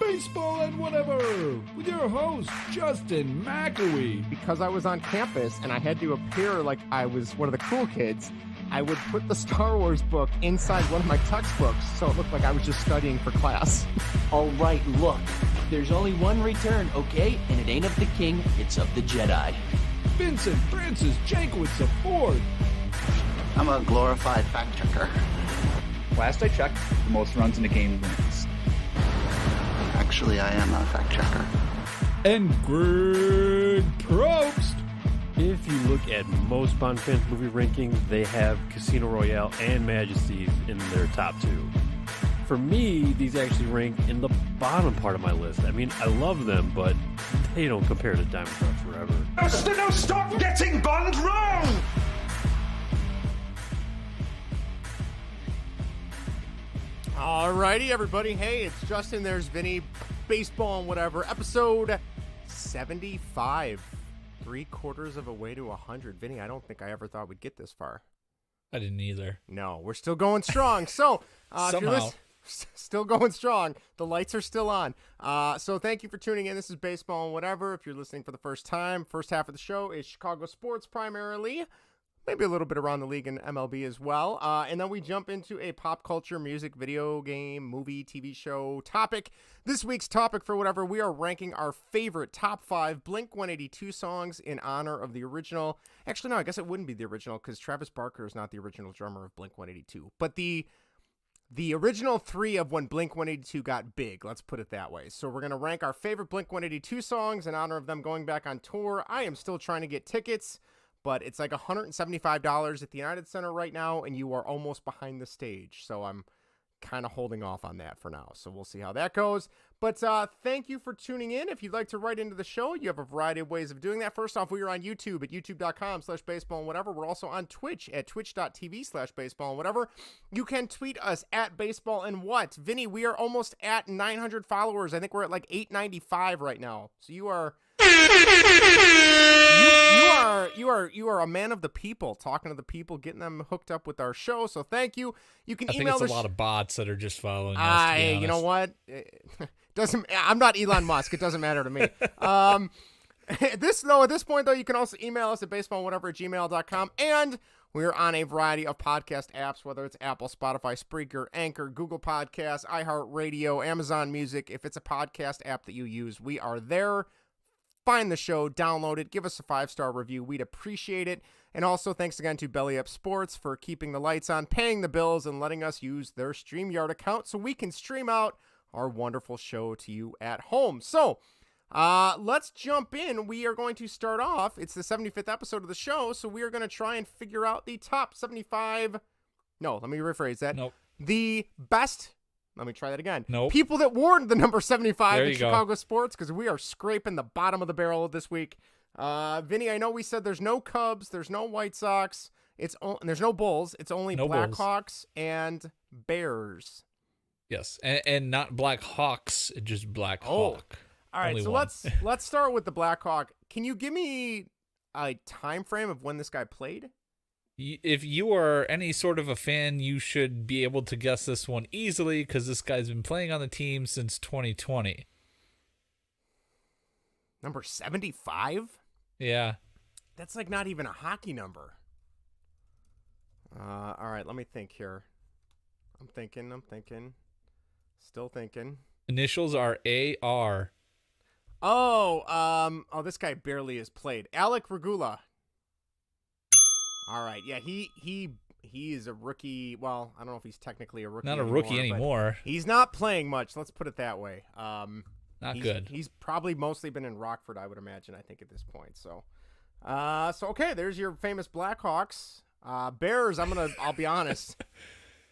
Baseball and Whatever with your host, Justin McAwee. Because I was on campus and I had to appear like I was one of the cool kids, I would put the Star Wars book inside one of my textbooks so it looked like I was just studying for class. All right, look, there's only one return, okay? And it ain't of the king, it's of the Jedi. Vincent Francis Jankowitz aboard. I'm a glorified fact checker. Last I checked, the most runs in a game wins. Actually, I am a fact checker. And Greg Probst. If you look at most Bond fans movie rankings, they have Casino Royale and Majesties in their top two. For me, these actually rank in the bottom part of my list. I mean, I love them, but they don't compare to Diamond Dogs Forever. No, stop getting Bond wrong! Alrighty, everybody. Hey, it's Justin. There's Vinnie. Baseball and Whatever. Episode 75. 3/4 of a way to 100. Vinnie, I don't think I ever thought we'd get this far. I didn't either. No, we're still going strong. So, somehow. Still going strong. The lights are still on. So thank you for tuning in. This is Baseball and Whatever. If you're listening for the first time, first half of the show is Chicago sports primarily. Maybe a little bit around the league and MLB as well. And then we jump into a pop culture, music, video game, movie, TV show topic. This week's topic for Whatever, we are ranking our favorite top 5 Blink-182 songs in honor of the original. Actually, no, I guess it wouldn't be the original because Travis Barker is not the original drummer of Blink-182. But the original 3 of when Blink-182 got big, let's put it that way. So we're going to rank our favorite Blink-182 songs in honor of them going back on tour. I am still trying to get tickets, but it's like $175 at the United Center right now, and you are almost behind the stage. So I'm kind of holding off on that for now. So we'll see how that goes. But thank you for tuning in. If you'd like to write into the show, you have a variety of ways of doing that. First off, we are on YouTube at youtube.com/baseball and whatever. We're also on Twitch at twitch.tv/baseball and whatever. You can tweet us at baseball and what. Vinny, we are almost at 900 followers. I think we're at like 895 right now. So you are you are a man of the people, talking to the people, getting them hooked up with our show. So thank you. You can email. I think it's a lot of bots that are just following us. To be honest. You know what? I'm not Elon Musk. It doesn't matter to me. At this point though, you can also email us at baseballwhatever@gmail.com, and we are on a variety of podcast apps, whether it's Apple, Spotify, Spreaker, Anchor, Google Podcasts, iHeartRadio, Amazon Music. If it's a podcast app that you use, we are there. Find the show, download it, give us a 5-star review. We'd appreciate it. And also thanks again to Belly Up Sports for keeping the lights on, paying the bills, and letting us use their StreamYard account so we can stream out our wonderful show to you at home. So let's jump in. We are going to start off. It's the 75th episode of the show, so we are going to try and figure out the top 75. No, let me rephrase that. Nope. The best. Let me try that again. Nope. People that wore the number 75 there in you Chicago go. sports, because we are scraping the bottom of the barrel this week. Vinny, I know we said there's no Cubs, there's no White Sox, there's no Bulls. It's only No Bulls. Blackhawks and Bears. Yes, and not Black Hawks, just Black Hawk. All right, Only so one. let's start with the Blackhawk. Can you give me a time frame of when this guy played? If you are any sort of a fan, you should be able to guess this one easily because this guy's been playing on the team since 2020. Number 75? Yeah. That's like not even a hockey number. All right, let me think here. I'm thinking. Still thinking. Initials are AR. Oh, this guy barely has played. Alec Regula. All right, yeah, he is a rookie. Well, I don't know if he's technically a rookie. Not a rookie anymore. He's not playing much. Let's put it that way. Not good. He's probably mostly been in Rockford, I would imagine. I think at this point. So okay, there's your famous Blackhawks. Bears. I'll be honest.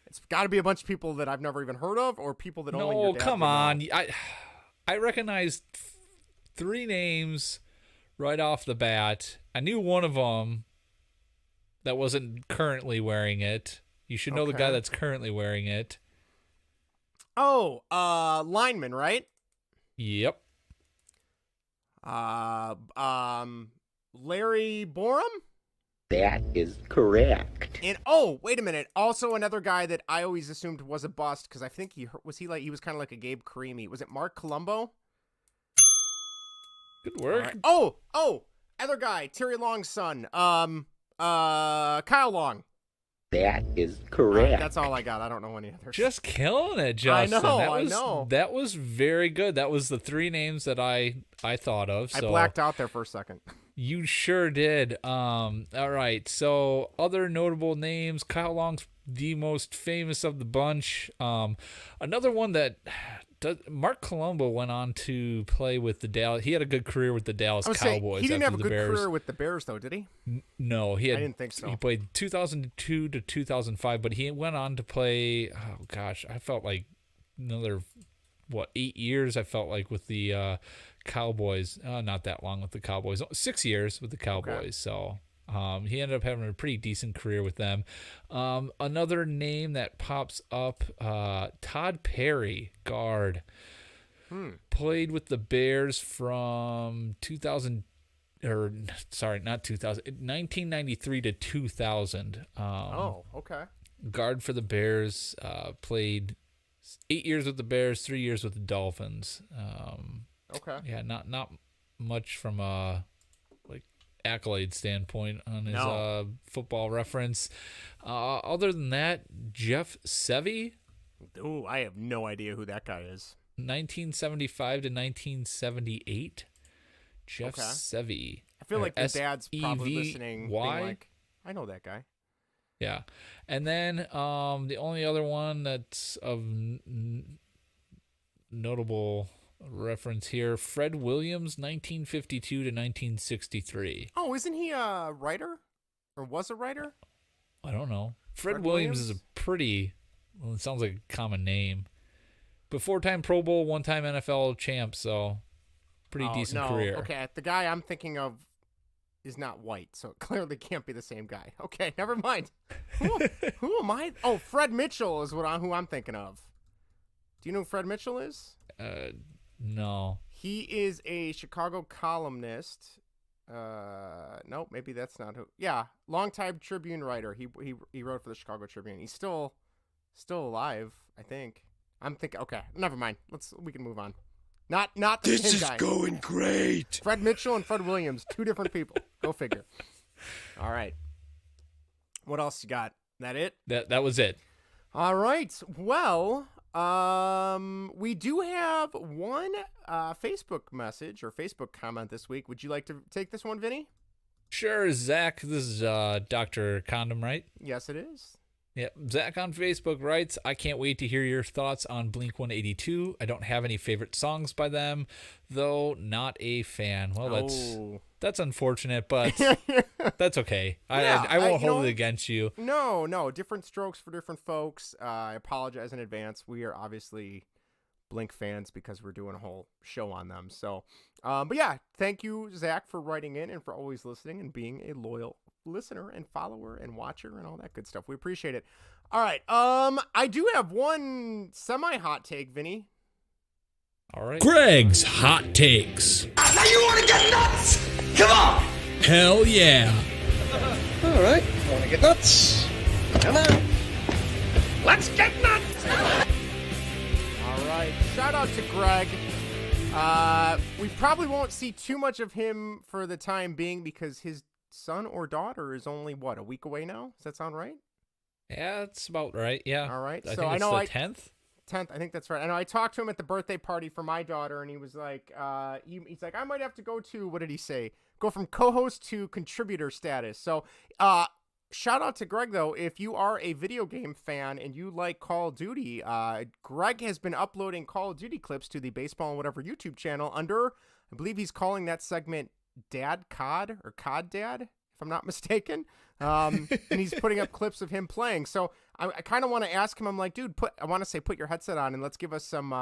It's got to be a bunch of people that I've never even heard of, or people that only. No, come on. I recognized 3 names right off the bat. I knew one of them that wasn't currently wearing it. You should know the guy that's currently wearing it. Oh, lineman, right? Yep. Larry Borum? That is correct. And oh, wait a minute. Also, another guy that I always assumed was a bust because I think he was kind of like a Gabe Carimi. Was it Mark Colombo? Good work. Right. Oh, other guy, Terry Long's son. Kyle Long. That is correct. That's all I got. I don't know any others. Just killing it, Justin. I know. That was very good. That was the three names that I thought of. So I blacked out there for a second. You sure did. All right. So other notable names. Kyle Long's the most famous of the bunch. Another one that Mark Colombo went on to play with the Dallas. He had a good career with the Dallas Cowboys. He didn't have a good Bears. career with the Bears, though, did he? No, I didn't think so. He played 2002 to 2005, but he went on to play. Oh gosh, I felt like another 8 years. I felt like with the Cowboys. Not that long with the Cowboys. 6 years with the Cowboys. Okay. So. He ended up having a pretty decent career with them. Another name that pops up, Todd Perry, guard. Played with the Bears from 1993 to 2000. Okay. Guard for the Bears, played 8 years with the Bears, 3 years with the Dolphins. Okay. Yeah, not much from accolade standpoint on his Football Reference. Other than that, Jeff Sevy. Ooh, I have no idea who that guy is. 1975 to 1978. Jeff Sevy. I feel like your dad's probably listening. Being like, I know that guy. Yeah. And then the only other one that's of notable reference here, Fred Williams, 1952 to 1963. Oh, isn't he a writer? Or was a writer? I don't know. Fred Williams is a pretty, it sounds like a common name. But 4-time Pro Bowl, 1-time NFL champ, so pretty decent career. Okay, the guy I'm thinking of is not white, so it clearly can't be the same guy. Okay, never mind. Who am I? Oh, Fred Mitchell is who I'm thinking of. Do you know who Fred Mitchell is? No. He is a Chicago columnist. Nope, maybe that's not who. Yeah, longtime Tribune writer. He wrote for the Chicago Tribune. He's still alive, I think. I'm thinking. Okay, never mind. We can move on. Not the this same is guy. going great. Fred Mitchell and Fred Williams, two different people. Go figure. All right. What else you got? That it? That was it. All right. Well, we do have one Facebook message or Facebook comment this week. Would you like to take this one, Vinny? Sure, Zach. This is Dr. Condom, right? Yes, it is. Yeah, Zach on Facebook writes, I can't wait to hear your thoughts on Blink-182. I don't have any favorite songs by them, though not a fan. Well, that's unfortunate, but that's okay. I won't hold it against you. No, different strokes for different folks. I apologize in advance. We are obviously Blink fans because we're doing a whole show on them. So, but yeah, thank you, Zach, for writing in and for always listening and being a loyal listener and follower and watcher and all that good stuff. We appreciate it. All right. I do have one semi-hot take, Vinny. All right. Greg's hot takes. Now you want to get nuts? Come on. Hell yeah. All right. Want to get nuts? Come on. Let's get nuts. All right. Shout out to Greg. We probably won't see too much of him for the time being because his son or daughter is only a week away now? Does that sound right? Yeah, that's about right. Yeah. All right. I think it's the 10th. 10th, I think that's right. I know I talked to him at the birthday party for my daughter, and he was like, he's like, I might have to go to, what did he say? Go from co-host to contributor status. So, shout out to Greg though. If you are a video game fan and you like Call of Duty, Greg has been uploading Call of Duty clips to the Baseball and Whatever YouTube channel under, I believe he's calling that segment Dad COD or COD Dad, if I'm not mistaken. And he's putting up clips of him playing. So I kind of want to ask him, I'm like, dude, put your headset on and let's give us some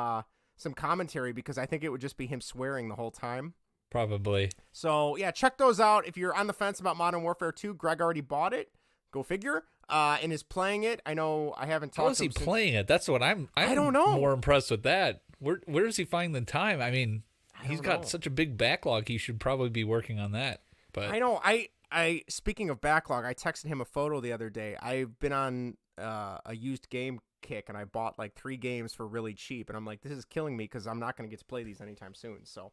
commentary because I think it would just be him swearing the whole time. Probably. So yeah, check those out. If you're on the fence about Modern Warfare 2, Greg already bought it. Go figure. And is playing it. I know I haven't talked to him. How is he playing it? That's what I don't know. More impressed with that. Where is he finding the time? I mean, he's got such a big backlog. He should probably be working on that. But I know. speaking of backlog, I texted him a photo the other day. I've been on a used game kick, and I bought like 3 games for really cheap, and I'm like, this is killing me because I'm not going to get to play these anytime soon. So,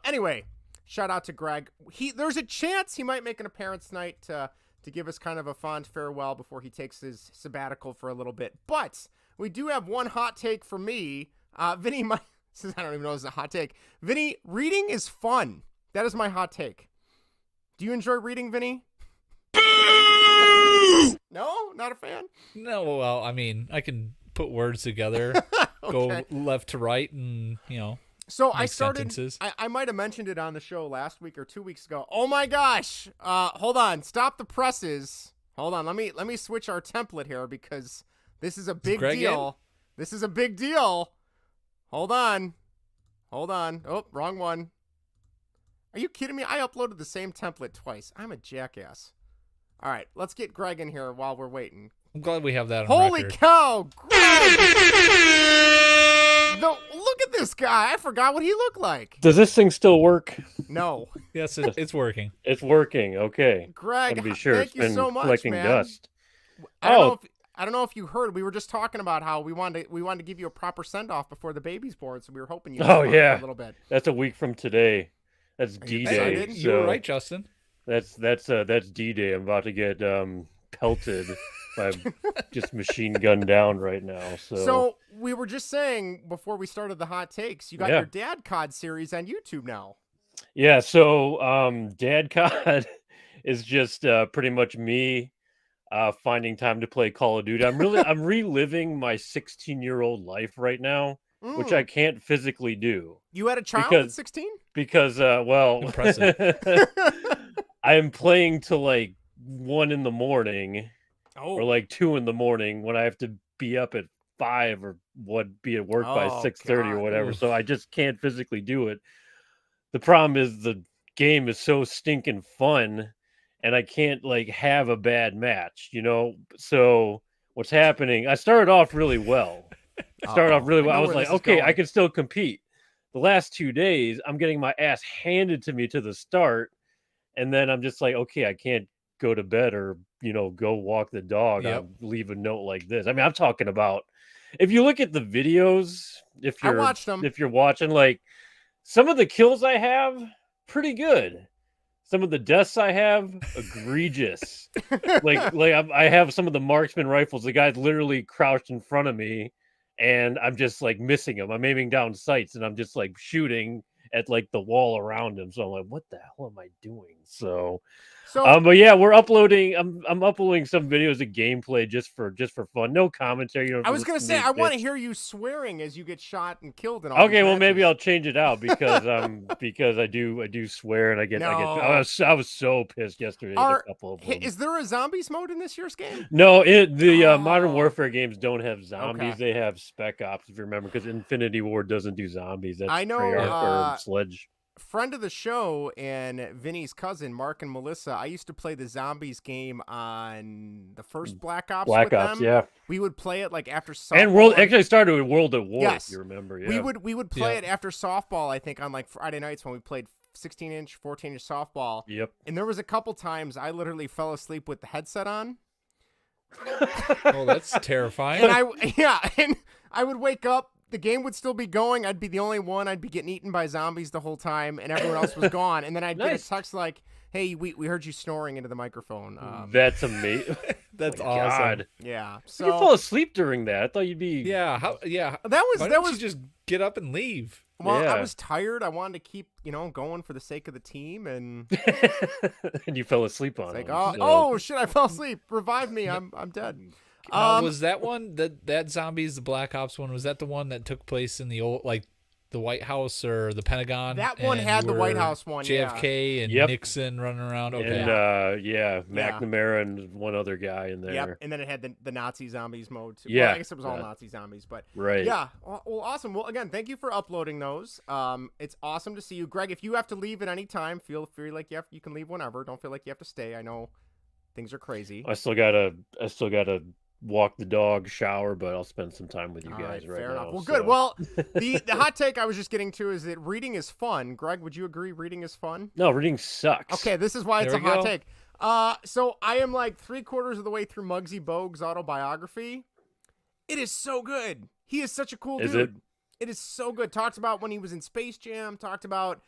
anyway, shout out to Greg. There's a chance he might make an appearance tonight to give us kind of a fond farewell before he takes his sabbatical for a little bit. But we do have one hot take for me. Vinny, I don't even know if it's a hot take. Vinny, reading is fun. That is my hot take. Do you enjoy reading, Vinny? No? Not a fan? No, well, I mean, I can put words together, Okay. go left to right, and, So make I started, sentences. I might have mentioned it on the show last week or 2 weeks ago. Oh my gosh. Hold on. Stop the presses. Hold on. Let me switch our template here because this is a big deal. This is a big deal. Hold on. Oh, wrong one. Are you kidding me? I uploaded the same template twice. I'm a jackass. All right, let's get Greg in here while we're waiting. I'm glad we have that on Holy record. cow, Greg! Look at this guy. I forgot what he looked like. Does this thing still work? No. Yes, it's working. It's working. Okay. Greg, Gotta be sure. thank It's you been so much, collecting man. dust. I don't know if you heard. We were just talking about how we wanted to give you a proper send off before the baby's born, so we were hoping you. Oh yeah, a little bit. That's a week from today. That's D-Day. excited? You were right, Justin. That's D-Day. I'm about to get pelted by just machine gunned down right now. So we were just saying before we started the hot takes, you got your Dad Cod series on YouTube now. Yeah. So Dad Cod is just pretty much me finding time to play Call of Duty. I'm reliving my 16-year-old life right now, which I can't physically do. You had a child at 16? Because well, Impressive. I'm playing till like 1 a.m. or like 2 a.m. when I have to be up at 5 or be at work by 6:30 or whatever. So I just can't physically do it. The problem is the game is so stinking fun, and I can't like have a bad match, So what's happening? I started off really well. I was like, okay, I can still compete. The last 2 days, I'm getting my ass handed to me to the start, and then I'm just like, okay, I can't go to bed or go walk the dog. Yep. I'll leave a note like this. I mean, I'm talking about if you look at the videos, I watched them. if you're watching, like some of the kills I have, pretty good. Some of the deaths I have, egregious. I have some of the marksman rifles. The guy's literally crouched in front of me, and I'm just like missing him. I'm aiming down sights, and I'm just like shooting at like the wall around him. So I'm like, what the hell am I doing? So but yeah, we're uploading. I'm uploading some videos of gameplay just for fun. No commentary. I was gonna say I want to hear you swearing as you get shot and killed. And okay, well maybe I'll change it out because I do swear and I get. I was so pissed yesterday. A couple of them. Is there a zombies mode in this year's game? No, Modern Warfare games don't have zombies. Okay. They have Spec Ops, if you remember, because Infinity War doesn't do zombies. That's I know. or Sledge. Friend of the show and Vinny's cousin, Mark and Melissa, I used to play the zombies game on the first Black Ops with them. Yeah. We would play it like after softball. And actually started with World at War, yes. if you remember. Yeah. We would play it after softball, I think, on like Friday nights when we played 16-inch, 14-inch softball. Yep. And there was a couple times I literally fell asleep with the headset on. Oh, that's terrifying. And I would wake up. The game would still be going. I'd be the only one. I'd be getting eaten by zombies the whole time, and everyone else was gone. And then I'd get a text like, "Hey, we heard you snoring into the microphone." That's amazing. That's awesome. God. Yeah. So you fall asleep during that. I thought you'd be. Yeah. That was you just get up and leave. Well, I was tired. I wanted to keep going for the sake of the team, and and you fell asleep on it. Like, oh shit! I fell asleep. Revive me. I'm dead. Was that one that zombies, the Black Ops one? Was that the one that took place in the old the White House or the Pentagon? That one had the White House one. JFK and Nixon running around. Okay. And McNamara and one other guy in there. Yep. And then it had the Nazi zombies mode too. Yeah. Well, I guess it was all Nazi zombies, but right. Yeah. Well, awesome. Well, again, thank you for uploading those. It's awesome to see you, Greg. If you have to leave at any time, feel free you can leave whenever. Don't feel like you have to stay. I know things are crazy. I still gotta walk the dog, shower, but I'll spend some time with you guys right fair now. enough. Well, so. good. Well, the hot take I was just getting to is that reading is fun. Greg, would you agree reading is fun? No, reading sucks. Okay, this is why it's There a we hot go. take. So I am like 3/4 of the way through Muggsy Bogues' autobiography. It is so good. He is such a cool Is dude. It is so good. Talks about when he was in Space Jam. Talked about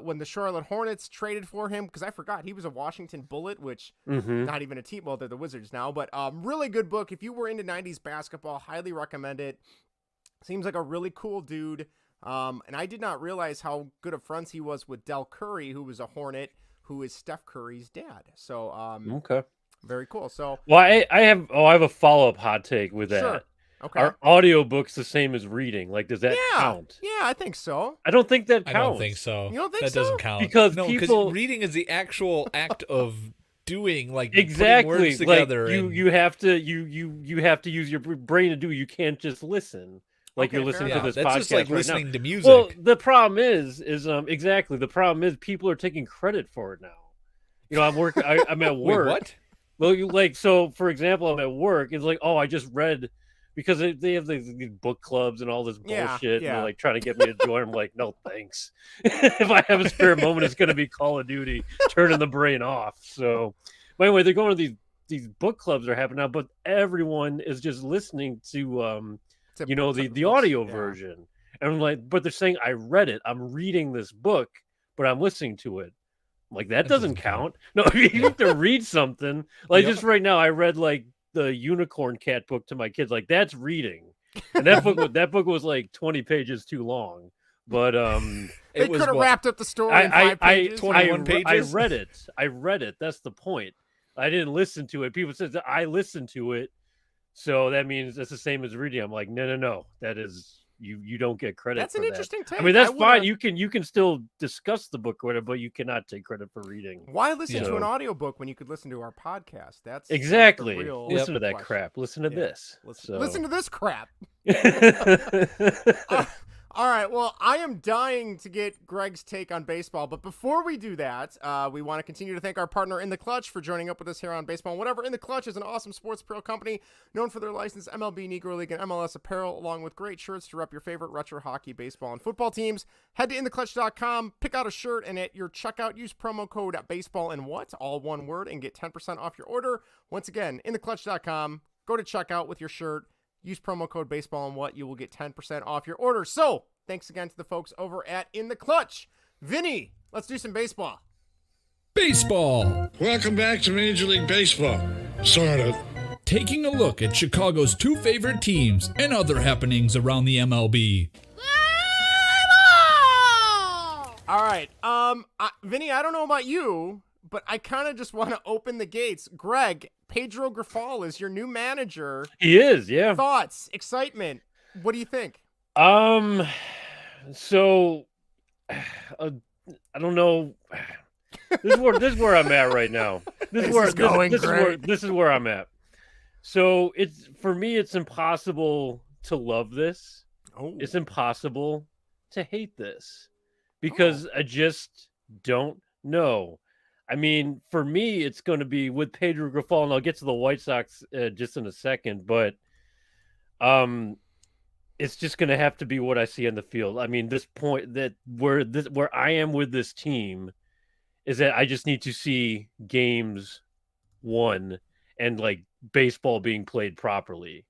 when the Charlotte Hornets traded for him, because I forgot he was a Washington Bullet, which not even a team. Well, they're the Wizards now, but really good book. If you were into 90s basketball, highly recommend it. Seems like a really cool dude. And I did not realize how good of friends he was with Del Curry, who was a Hornet, who is Steph Curry's dad. So Okay. very cool. So Well, I have a follow-up hot take with that. sure. Okay. Are audiobooks the same as reading? Like, does that count? Yeah, I think so. I don't think that counts. I don't think so. You don't think that so? doesn't count Because no, people- reading is the actual act of doing, like putting Exactly. words together. Like and- you have to use your brain to do. You can't just listen. Like Okay, you're listening fair to enough. this that's podcast just like right listening now. to music. Well, the problem is exactly the problem is people are taking credit for it now. You know, I'm at Wait, work. what? Well, so for example, I'm at work. It's like, oh, I just read, because they have these book clubs and all this bullshit. Yeah, And yeah. they're like trying to get me to join. I'm like, no, thanks. If I have a spare moment, it's going to be Call of Duty, turning the brain off. So, but anyway, they're going to these book clubs are happening now, but everyone is just listening to the audio version. And I'm like, but they're saying I read it. I'm reading this book, but I'm listening to it. I'm like, that doesn't count. No, you have to read something. Like just right now, I read like the Unicorn Cat book to my kids. Like that's reading. And that book was like 20 pages too long. But They could have wrapped up the story in 5 pages. 21 pages? I read it. That's the point. I didn't listen to it. People said that I listened to it, so that means it's the same as reading. I'm like, no. That is you don't get credit. That's for an that. interesting take. I mean, that's I fine. would've- You can still discuss the book or whatever, but you cannot take credit for reading. Why listen Yeah. to an audiobook when you could listen to our podcast? That's the Exactly. real Listen to that question. crap. Listen to Yeah. this. Listen to this crap. this. All right. Well, I am dying to get Greg's take on baseball, but before we do that, we want to continue to thank our partner In the Clutch for joining up with us here on Baseball and Whatever. In the Clutch is an awesome sports apparel company known for their licensed MLB, Negro League, and MLS apparel, along with great shirts to rep your favorite retro hockey, baseball, and football teams. Head to intheclutch.com, pick out a shirt, and at your checkout, use promo code BASEBALLANDWHAT, all one word, and get 10% off your order. Once again, intheclutch.com, go to checkout with your shirt. Use promo code BASEBALLANDWHAT. You will get 10% off your order. So, thanks again to the folks over at In the Clutch. Vinny, let's do some baseball. Baseball. Welcome back to Major League Baseball. Sort of. Taking a look at Chicago's two favorite teams and other happenings around the MLB. All right. Vinny, I don't know about you, but I kind of just want to open the gates. Greg, Pedro Grifol is your new manager. He is, yeah. Thoughts, excitement. What do you think? So I don't know. This is where I'm at right now. This is where I'm at. So for me, it's impossible to love this. Oh. It's impossible to hate this because I just don't know. I mean, for me, it's going to be with Pedro Grifol, and I'll get to the White Sox just in a second, but it's just going to have to be what I see on the field. I mean, this point that where I am with this team is that I just need to see games won and like baseball being played properly,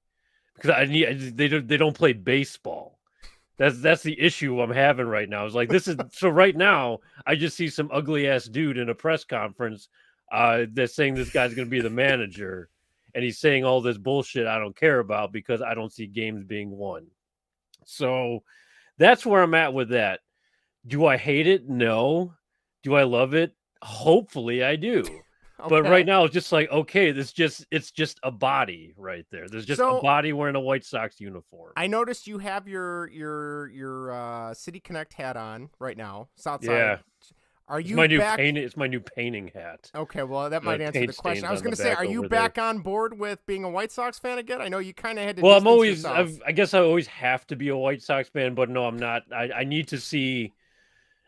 because they don't play baseball. That's the issue I'm having right now. Is like this is so right now I just see some ugly ass dude in a press conference that's saying this guy's going to be the manager, and he's saying all this bullshit I don't care about because I don't see games being won. So that's where I'm at with that. Do I hate it? No. Do I love it? Hopefully I do. But right now it's just like, okay, it's just a body right there. There's just a body wearing a White Sox uniform. I noticed you have your City Connect hat on right now. Southside. Yeah. Are you back? It's my new painting hat. Okay, well that might answer the question. I was going to say, are you back on board with being a White Sox fan again? I know you kind of had to. Well, I guess I always have to be a White Sox fan, but no, I'm not. I need to see.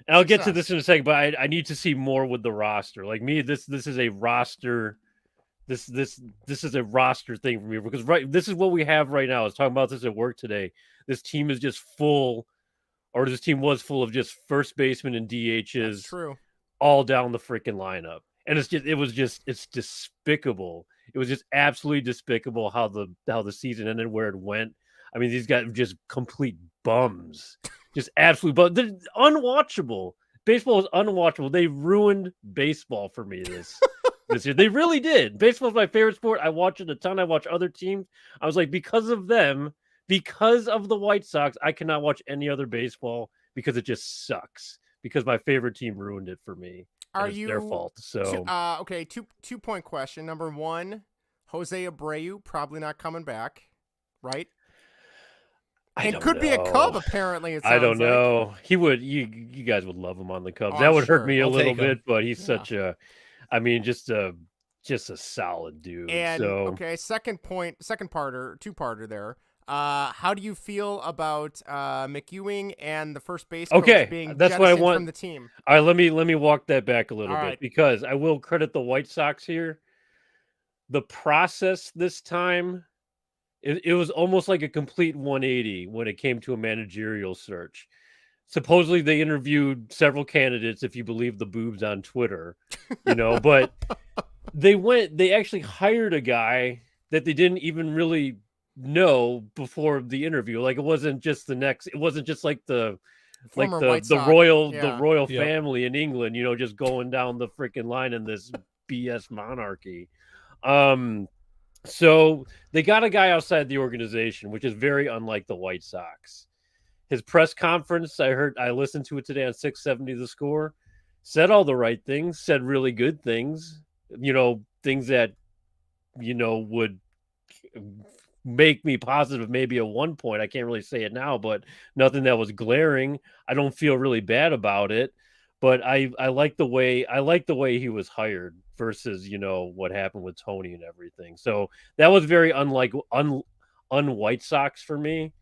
And I'll get to this in a second, but I need to see more with the roster. Like me, this is a roster This is a roster thing for me because this is what we have right now. I was talking about this at work today. This team is just full, or this team was full of just first basemen and DHs. That's true. All down the freaking lineup. And it's despicable. It was just absolutely despicable how the season ended, where it went. I mean, these guys are just complete bums. Just absolute bums. They're unwatchable. Baseball is unwatchable. They ruined baseball for me this year. They really did. Baseball is my favorite sport. I watch it a ton. I watch other teams. I was like, because of them, because of the White Sox, I cannot watch any other baseball because it just sucks. Because my favorite team ruined it for me. Are it's you their fault? So okay, 2-point question. Number 1, Jose Abreu probably not coming back, right? And could be a Cub, apparently. It sounds I don't know. like. He would. You guys would love him on the Cubs. Oh, that would sure. hurt me a I'll little take him. bit, but he's such a. I mean, just a solid dude. And so okay, two-parter there. How do you feel about McEwing and the first base coach being that's what I want from the team? All right, let me walk that back a little All bit right. because I will credit the White Sox here. The process this time, it was almost like a complete 180 when it came to a managerial search. Supposedly they interviewed several candidates, if you believe the boobs on Twitter, but they actually hired a guy that they didn't even really know before the interview. Like it wasn't just like the royal family in England, just going down the freaking line in this BS monarchy. So they got a guy outside the organization, which is very unlike the White Sox. His press conference, I listened to it today on 670 The Score, said all the right things, said really good things, things that, would make me positive maybe at one point. I can't really say it now, but nothing that was glaring. I don't feel really bad about it, but I like the way he was hired versus, what happened with Tony and everything. So that was very un-White Sox for me,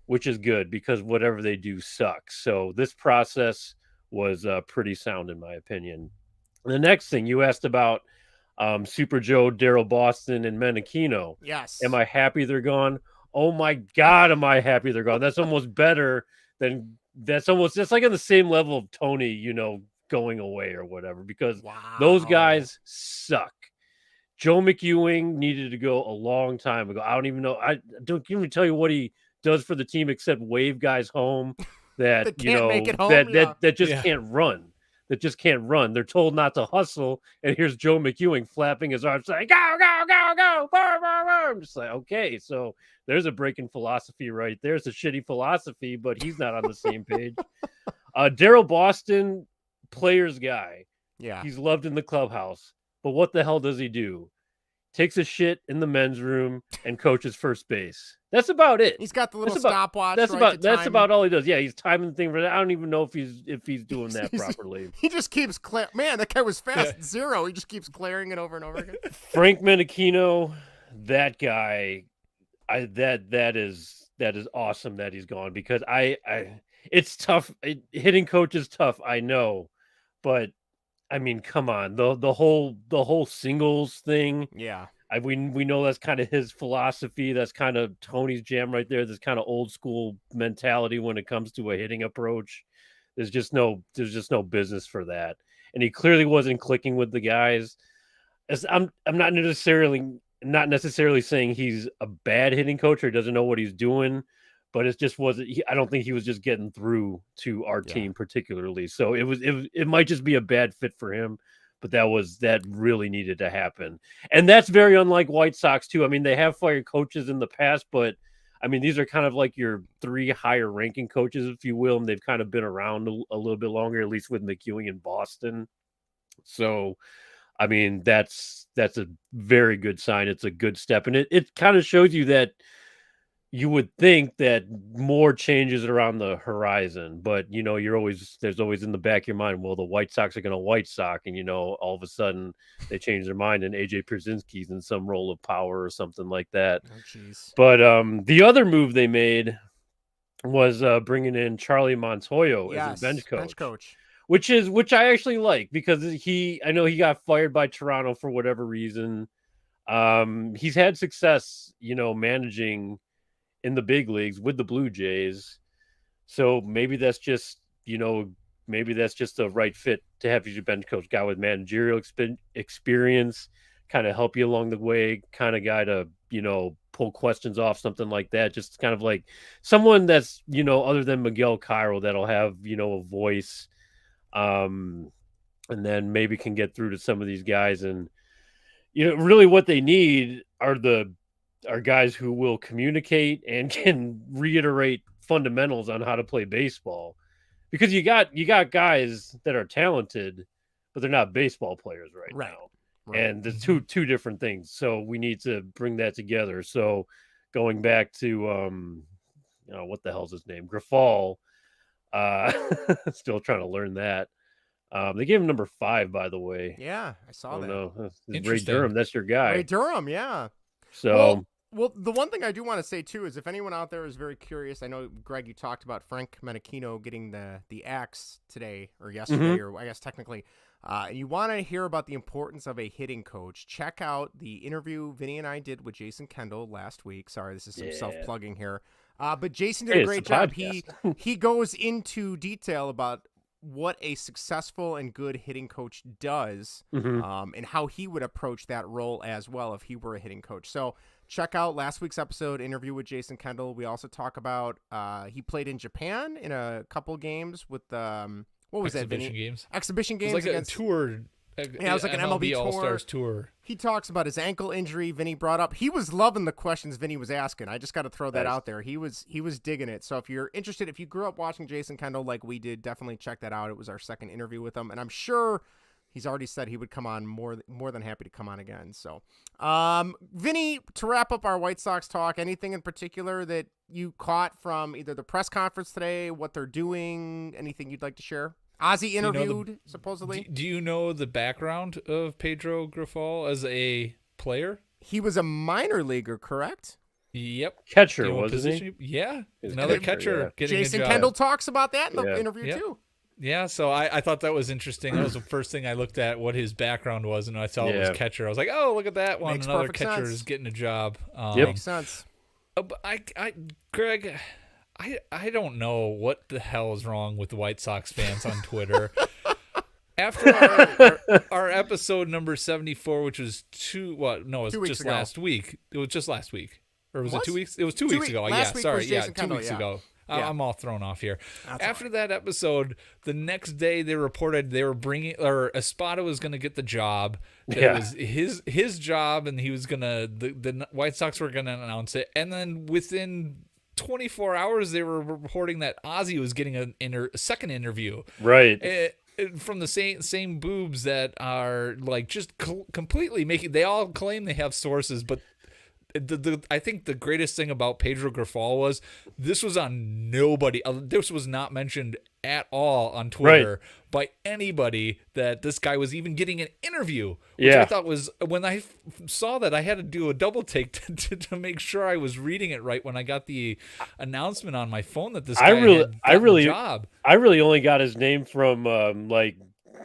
which is good because whatever they do sucks. So this process was pretty sound in my opinion. The next thing you asked about Super Joe, Daryl Boston, and Menachino. Yes. Am I happy they're gone? Oh my God, am I happy they're gone? That's almost better than that's like on the same level of Tony, going away or whatever, because those guys suck. Joe McEwing needed to go a long time ago. I don't even know. I don't even tell you what he does for the team except wave guys home that make it home, that just can't run. That just can't run. They're told not to hustle, and here's Joe McEwing flapping his arms saying, go, go, go, go, boom, boom, boom. I'm just like, okay, so there's a break in philosophy right there. It's a shitty philosophy, but he's not on the same page. Daryl Boston, player's guy. Yeah. He's loved in the clubhouse, but what the hell does he do? Takes a shit in the men's room and coaches first base. That's about it. He's got the little stopwatch. That's about all he does. Yeah, he's timing the thing for that. I don't even know if he's doing that properly. He just keeps man, that guy was fast. Zero. He just keeps clearing it over and over again. Frank Menachino, that guy, that is awesome that he's gone because it's tough. Hitting coach is tough, I know, but I mean, come on, the whole singles thing. Yeah. We know that's kind of his philosophy. That's kind of Tony's jam right there. This kind of old school mentality when it comes to a hitting approach. There's just no business for that. And he clearly wasn't clicking with the guys. I'm not necessarily saying he's a bad hitting coach or doesn't know what he's doing, but it just wasn't. I don't think he was just getting through to our team particularly. So it might just be a bad fit for him. But that really needed to happen. And that's very unlike White Sox too. I mean, they have fired coaches in the past, but I mean, these are kind of like your 3 higher ranking coaches, if you will, and they've kind of been around a little bit longer, at least with McEwing in Boston. So, I mean, that's a very good sign. It's a good step. And it kind of shows you that you would think that more changes around the horizon, but there's always in the back of your mind, well, the White Sox are going to White Sox, and all of a sudden they change their mind and AJ Pierzynski's in some role of power or something like that. Oh, jeez. But the other move they made was bringing in Charlie Montoyo as a bench coach, which I actually like because I know he got fired by Toronto for whatever reason. He's had success, managing in the big leagues with the Blue Jays. So maybe that's just, the right fit to have you bench coach, guy with managerial experience, kind of help you along the way, kind of guy to, pull questions off, something like that. Just kind of like someone that's, other than Miguel Cairo, that'll have, a voice, and then maybe can get through to some of these guys. And, really what they need are guys who will communicate and can reiterate fundamentals on how to play baseball, because you got guys that are talented, but they're not baseball players right now. Right. And the two different things. So we need to bring that together. So going back to, what the hell's his name? Grifol. Still trying to learn that. They gave him number 5, by the way. Yeah, I saw that. No. Ray Durham, that's your guy. Ray Durham, yeah. So well, the one thing I do want to say too is if anyone out there is very curious, I know Greg, you talked about Frank Menachino getting the axe today or yesterday, or I guess technically. You want to hear about the importance of a hitting coach, check out the interview Vinnie and I did with Jason Kendall last week. Sorry, this is some self-plugging here. But Jason did a great job. He goes into detail about what a successful and good hitting coach does, and how he would approach that role as well if he were a hitting coach. So check out last week's episode, interview with Jason Kendall. We also talk about he played in Japan in a couple games with what was that, Vinny? Exhibition games. It was like against, a tour. It was like an MLB All-Stars tour. He talks about his ankle injury. Vinny brought up. He was loving the questions Vinny was asking. I just got to throw that out there. He was digging it. So if you're interested, if you grew up watching Jason Kendall like we did, definitely check that out. It was our second interview with him, and I'm sure he's already said he would come on more than happy to come on again. So, Vinny, to wrap up our White Sox talk, anything in particular that you caught from either the press conference today, what they're doing, anything you'd like to share? Ozzie interviewed, supposedly. Do you know the background of Pedro Grifol as a player? He was a minor leaguer, correct? Yep. Catcher, wasn't he? Yeah. Another catcher getting Jason a job. Kendall talks about that in the interview, too. Yeah, so I thought that was interesting. That was the first thing I looked at, what his background was, and I saw it was catcher. I was like, oh, look at that one. Makes Another perfect catcher sense. is getting a job. Makes sense. But Greg, I don't know what the hell is wrong with the White Sox fans on Twitter. After our episode number 74, which was last week. It was just last week. Or was it 2 weeks? It was 2 weeks ago. Last week sorry. was Jason 2 Kendall, weeks ago. I'm all thrown off here. After that episode, the next day they reported they were bringing, or Espada was going to get the job. It was his job, and he was going to, the White Sox were going to announce it. And then within 24 hours, they were reporting that Ozzie was getting a second interview. Right. From the same boobs that are like just completely making, they all claim they have sources, but I think the greatest thing about Pedro Grifol was this was on nobody. This was not mentioned at all on Twitter by anybody that this guy was even getting an interview. Which I thought was, when I saw that, I had to do a double take to make sure I was reading it right when I got the announcement on my phone that this guy had gotten a job. I really only got his name from like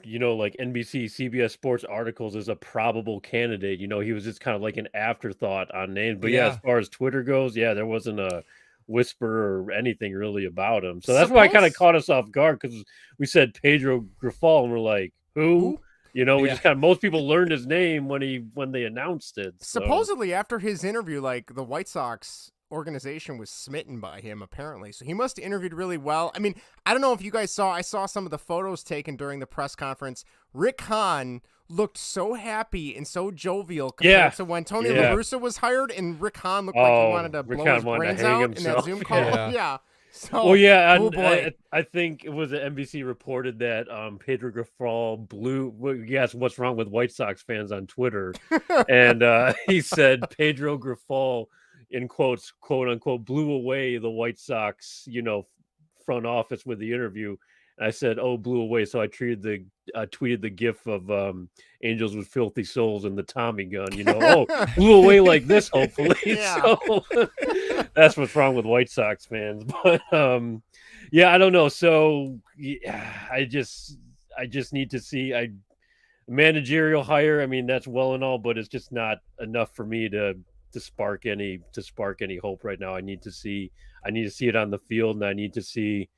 NBC, CBS Sports articles as a probable candidate. He was just kind of like an afterthought on names. But as far as Twitter goes, there wasn't a whisper or anything really about him. So that's why it kind of caught us off guard, because we said Pedro Grifol and we're like, who? We just kind of, most people learned his name when they announced it. So. Supposedly after his interview, like the White Sox organization was smitten by him, apparently. So he must have interviewed really well. I mean, I don't know if you guys I saw some of the photos taken during the press conference. Rick Hahn looked so happy and so jovial compared to when Tony La Russa was hired, and Rick Hahn looked like he wanted to blow his brains out in that Zoom call. So, I think it was NBC reported that Pedro Grifol what's wrong with White Sox fans on Twitter, and he said Pedro Grifol, in quotes, quote unquote, blew away the White Sox, front office with the interview. And I said, blew away. So I tweeted the gif of Angels with Filthy Souls and the Tommy gun, blew away like this, hopefully. So that's what's wrong with White Sox fans. But I don't know. So I just need to see. managerial hire. I mean, that's well and all, but it's just not enough for me to spark any hope right now. I need to see it on the field, and I need to see,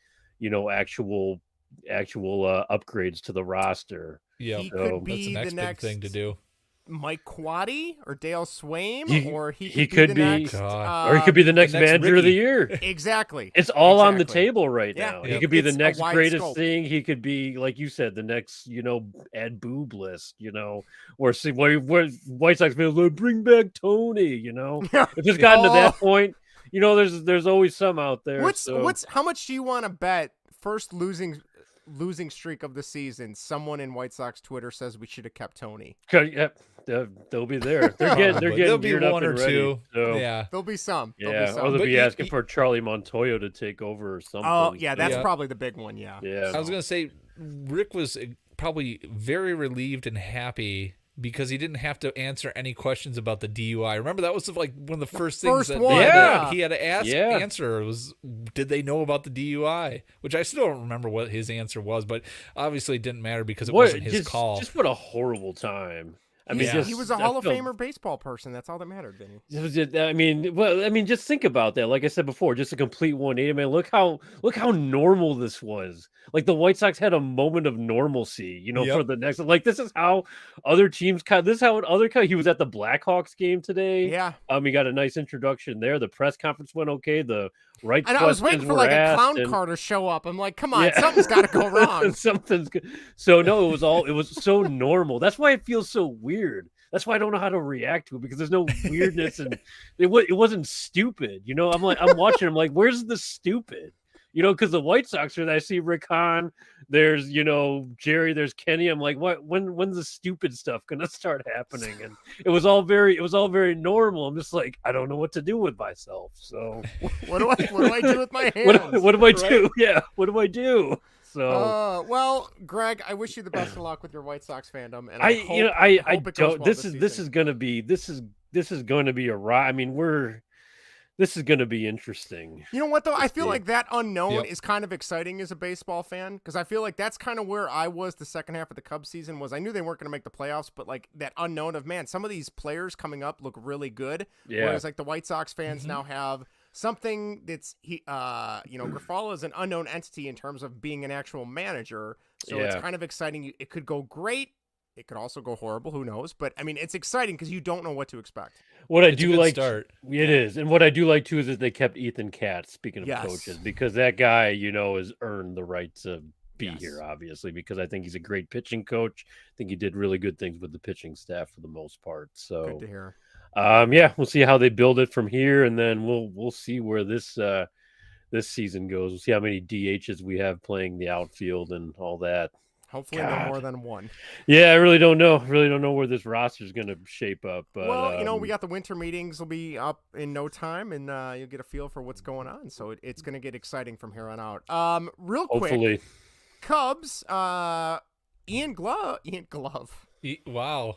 actual upgrades to the roster. Yeah, He could that's be the next big thing to do. Mike Quaddy or Dale Swaim, or he could be the be, next, or he could be the next manager of the year. Exactly. It's all on the table right now. Yeah. He could be the It's a next wide greatest scope. thing. He could be, like you said, the next, Ed Boob list, or see where White Sox fans like, bring back Tony, If it's gotten to that point, there's always some out there. How much do you want to bet first losing streak of the season? Someone in White Sox Twitter says we should have kept Tony. Yep, they'll be there. They're getting there'll be geared up one or and ready, two. So. Yeah, there'll be some. Yeah, or they'll be asking for Charlie Montoyo to take over or something. Oh, yeah, that's probably the big one. Yeah. Yeah. I was gonna say Rick was probably very relieved and happy because he didn't have to answer any questions about the DUI. Remember, that was like one of the first things he had to answer was, did they know about the DUI? Which I still don't remember what his answer was, but obviously it didn't matter because it wasn't his call. Just what a horrible time. I mean, he was a Hall of Famer baseball person. That's all that mattered, Vinny. I mean, just think about that. Like I said before, just a complete 180. I mean, look how normal this was. Like the White Sox had a moment of normalcy, for the next. Like this is how other teams he was at the Blackhawks game today. Yeah. He got a nice introduction there. The press conference went okay. The right. And I was waiting for like a clown car to show up. I'm like, come on, something's got to go wrong. Something's good. So no, it was so normal. That's why it feels so weird. That's why I don't know how to react to it, because there's no weirdness and it wasn't stupid. I'm watching. I'm like, where's the stupid? Because the White Sox are. I see Rick Hahn. There's Jerry. There's Kenny. I'm like, what? When's the stupid stuff gonna start happening? And it was all very normal. I'm just like, I don't know what to do with myself. So what do I do with my hands? What do I do? Yeah, what do I do? So, well, Greg, I wish you the best of luck with your White Sox fandom, and I hope it goes don't. well This is going to be a ride. I mean, this is going to be interesting. You know what though? I feel like that unknown is kind of exciting as a baseball fan, because I feel like that's kind of where I was the second half of the Cubs season. Was I knew they weren't going to make the playoffs, but like that unknown of, man, some of these players coming up look really good. Yeah. Whereas like the White Sox fans now have something that's Grifol is an unknown entity in terms of being an actual manager. So it's kind of exciting. It could go great. It could also go horrible. Who knows? But I mean, it's exciting because you don't know what to expect. What I do like, it is, and what I do like too is that they kept Ethan Katz. Speaking of coaches, because that guy, has earned the right to be here, obviously, because I think he's a great pitching coach. I think he did really good things with the pitching staff for the most part. So good to hear. We'll see how they build it from here, and then we'll see where this season goes. We'll see how many DHs we have playing the outfield and all that. Hopefully no more than one. Yeah, I really don't know. Where this roster is going to shape up. But, well, we got the winter meetings will be up in no time, and you'll get a feel for what's going on. So it's going to get exciting from here on out. Real quick, hopefully. Cubs, Ian Glove. Wow.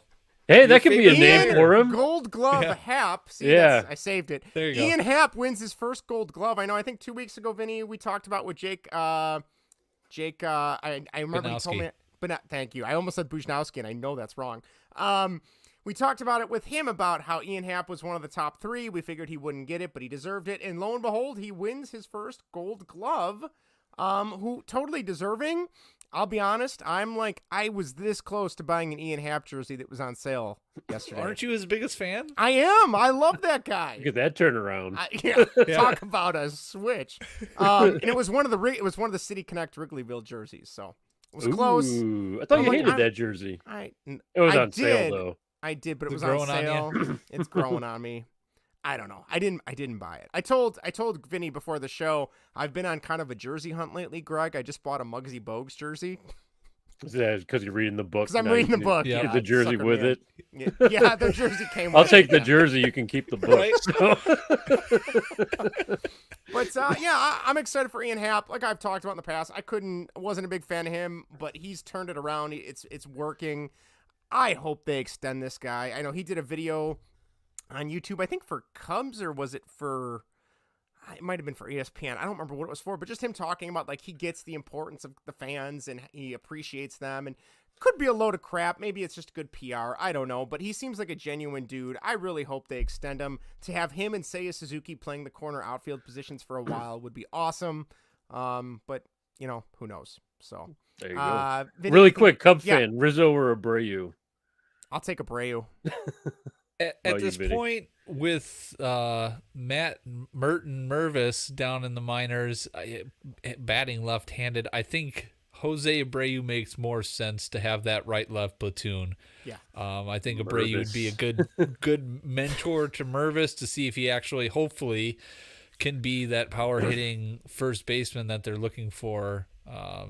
Hey, that could be a name for him. Gold Glove Happ. See, I saved it. There you go. Ian Happ wins his first Gold Glove. I think 2 weeks ago, Vinny, we talked about with Jake. I remember he told me, but not, thank you. I almost said Buchnowski, and I know that's wrong. We talked about it with him about how Ian Happ was one of the top three. We figured he wouldn't get it, but he deserved it. And lo and behold, he wins his first Gold Glove. Who totally deserving. I'll be honest, I was this close to buying an Ian Happ jersey that was on sale yesterday. Aren't you his biggest fan? I am. I love that guy. Look at that turnaround. Talk about a switch. And it was one of the City Connect Wrigleyville jerseys, so it was close. I thought you hated that jersey. It was on sale though. I did, but it was on sale. It's growing on me. I don't know. I didn't buy it. I told Vinny before the show, I've been on kind of a jersey hunt lately, Greg. I just bought a Muggsy Bogues jersey. Is that because you're reading the book? Because I'm reading the book. Get the jersey with it. Yeah, the jersey came with I'll take the jersey. You can keep the book. But I'm excited for Ian Happ. Like I've talked about in the past, I wasn't a big fan of him, but he's turned it around. It's working. I hope they extend this guy. I know he did a video on YouTube, I think for Cubs, or was it for, it might have been for ESPN. I don't remember what it was for, but just him talking about like he gets the importance of the fans and he appreciates them, and could be a load of crap. Maybe it's just good PR. I don't know, but he seems like a genuine dude. I really hope they extend him. To have him and Seiya Suzuki playing the corner outfield positions for a while would be awesome. But who knows? So there you go. Vinny, really quick, Cub fan, Rizzo or Abreu? I'll take Abreu. At this point, with Matt Merton Mervis down in the minors, batting left-handed, I think Jose Abreu makes more sense to have that right-left platoon. Yeah. I think Abreu would be a good mentor to Mervis to see if he actually, hopefully, can be that power-hitting first baseman that they're looking for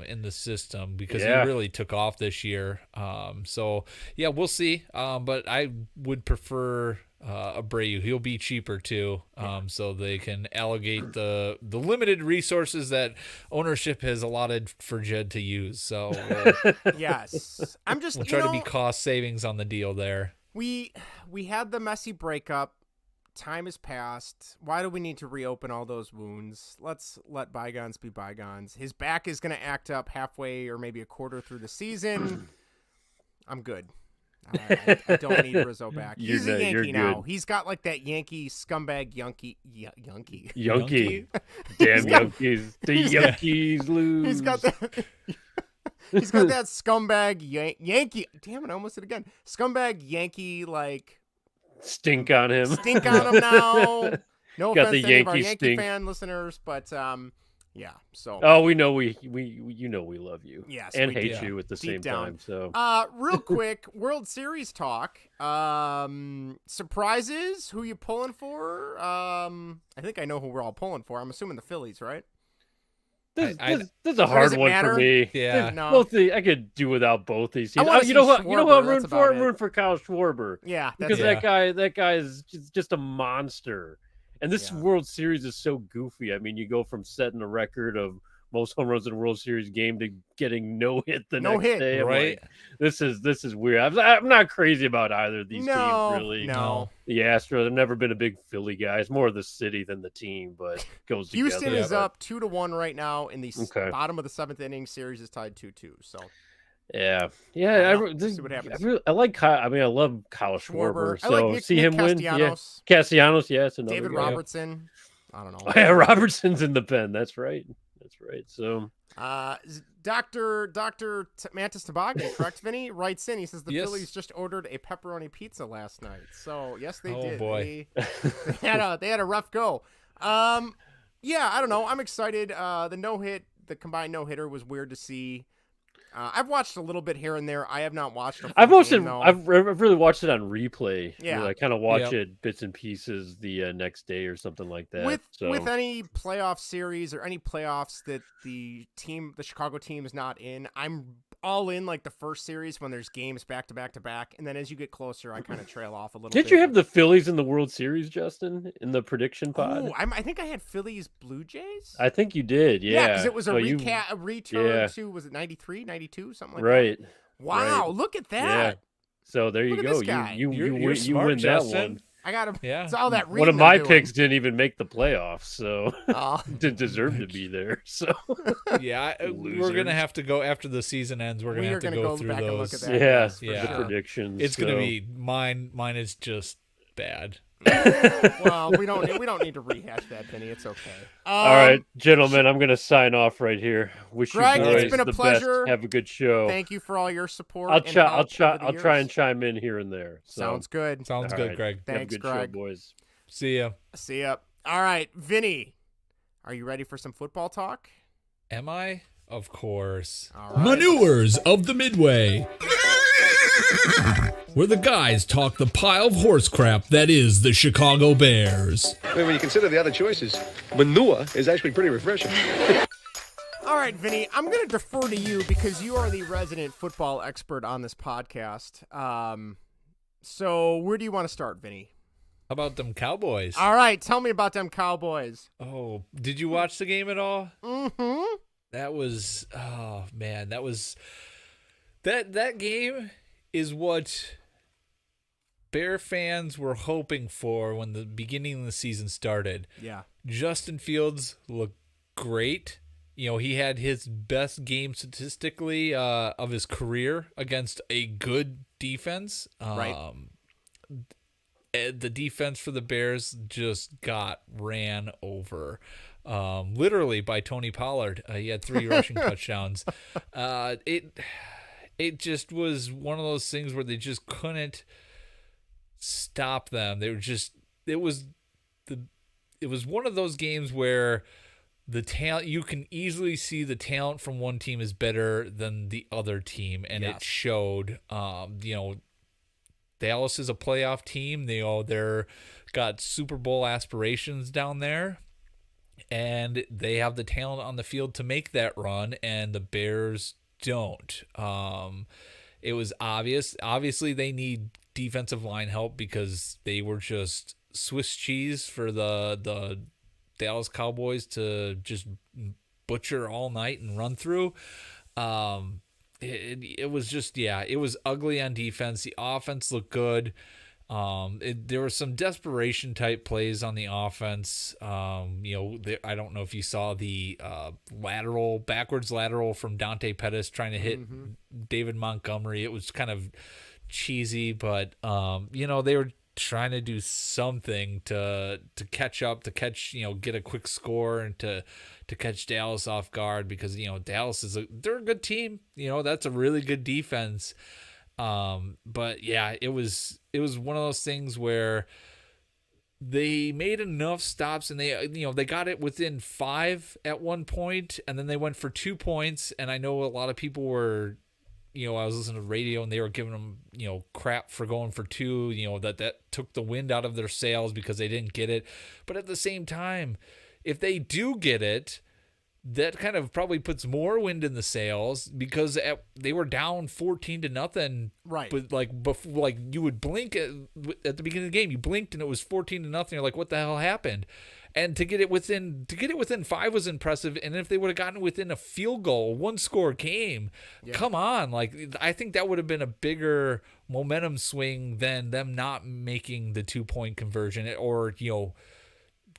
in the system, because he really took off this year. So we'll see. But I would prefer Abreu. He'll be cheaper too, so they can allocate the limited resources that ownership has allotted for Jed to use. So yes, we'll try to be cost savings on the deal there. We had the messy breakup. Time has passed. Why do we need to reopen all those wounds? Let's let bygones be bygones. His back is going to act up halfway or maybe a quarter through the season. I'm good. I don't need Rizzo back. He's a Yankee now. He's got like that Yankee scumbag Yankee. Damn Yankees. The Yankees lose. He's got that. He's got that scumbag Yankee. Damn it! I almost did it again. Scumbag Yankee like. Stink on him now. No got offense the to any of our Yankee Yankee stink. fan listeners, but so we know we love you. Yes, and we hate do. you at the Deep same down. time. So real quick, World Series talk. Surprises, who you pulling for? I think I know who we're all pulling for. I'm assuming the Phillies, right? This is a hard one for me. Yeah, no. I could do without both these teams. You know who I'm rooting for? I'm rooting for Kyle Schwarber. Yeah, because that guy is just a monster. And this World Series is so goofy. I mean, you go from setting a record of most home runs in a World Series game to getting no hit the next day. Right? Like, this is weird. I'm not crazy about either of these teams, really. No. The Astros, I've never been a big Philly guy. It's more the city than the team, but it goes together. Houston is up 2-1 right now in the bottom of the seventh inning. Series is tied 2-2. So. Yeah. See what happens. I like Kyle. I mean, I love Kyle Schwarber. So I like see him win. Castellanos. Yeah. Castellanos, it's another David guy. Robertson. I don't know. Yeah, Robertson's in the pen. That's right. So, Dr. Mantis Toboggan, correct, Vinny? Writes in. He says the Phillies just ordered a pepperoni pizza last night. So yes, they did. Oh boy, they had a rough go. I don't know. I'm excited. The combined no hitter was weird to see. I've watched a little bit here and there. I have not watched. I've really watched it on replay. Yeah, I kind of watch it bits and pieces the next day or something like that. With any playoff series or any playoffs that the Chicago team is not in, I'm all in like the first series when there's games back to back to back, and then as you get closer, I kind of trail off a little. Did you have the Phillies in the World Series, Justin, in the prediction pod? Oh, I think I had Phillies Blue Jays. I think you did. Yeah, because it was a return to, was it 93, 92, something like that. Right. Wow, look at that. Yeah. So there you go. You win that one. I got him. Yeah. It's all that one of my picks didn't even make the playoffs, so didn't deserve to be there. So we're gonna have to go after the season ends. We're gonna have to go through those. The predictions. It's gonna be mine. Mine is just bad. Well, we don't need to rehash that, Vinny. It's okay. All right, gentlemen, I'm gonna sign off right here. Greg, it's been a pleasure. Best. Have a good show. Thank you for all your support. I'll try and chime in here and there. So. Sounds good. Sounds good, Greg. Thanks, have a good Greg. show, boys. See ya. All right, Vinny, are you ready for some football talk? Am I? Of course. All right. Manures of the Midway, where the guys talk the pile of horse crap that is the Chicago Bears. I mean, when you consider the other choices, manure is actually pretty refreshing. All right, Vinny, I'm going to defer to you because you are the resident football expert on this podcast. So where do you want to start, Vinny? How about them Cowboys? All right, tell me about them Cowboys. Oh, did you watch the game at all? Mm-hmm. That was, oh man, that game is what Bear fans were hoping for when the beginning of the season started. Yeah. Justin Fields looked great. He had his best game statistically of his career against a good defense. Right. The defense for the Bears just got ran over, literally by Tony Pollard. He had 3 rushing touchdowns. It just was one of those things where they just couldn't stop them. They were just it was one of those games where the talent, you can easily see the talent from one team is better than the other team, and it showed. Dallas is a playoff team. They're got Super Bowl aspirations down there, and they have the talent on the field to make that run, and the Bears don't. It was obvious. Obviously, they need defensive line help because they were just Swiss cheese for the Dallas Cowboys to just butcher all night and run through. It was just, it was ugly on defense. The offense looked good. There were some desperation type plays on the offense. I don't know if you saw the backwards lateral from Dante Pettis trying to hit David Montgomery. It was kind of cheesy, but they were trying to do something to catch up, to catch, get a quick score and to catch Dallas off guard, because Dallas they're a good team. That's a really good defense. But yeah, it was one of those things where they made enough stops, and they got it within 5 at one point, and then they went for 2 points. And I know a lot of people were, I was listening to the radio and they were giving them, crap for going for 2, that took the wind out of their sails because they didn't get it. But at the same time, if they do get it, that kind of probably puts more wind in the sails, because they were down 14-0. Right. But before, you would blink at the beginning of the game, you blinked and it was 14-0. You're like, what the hell happened? And to get it within 5 was impressive. And if they would have gotten within a field goal, 1-score game, come on. I think that would have been a bigger momentum swing than them not making the 2-point conversion or,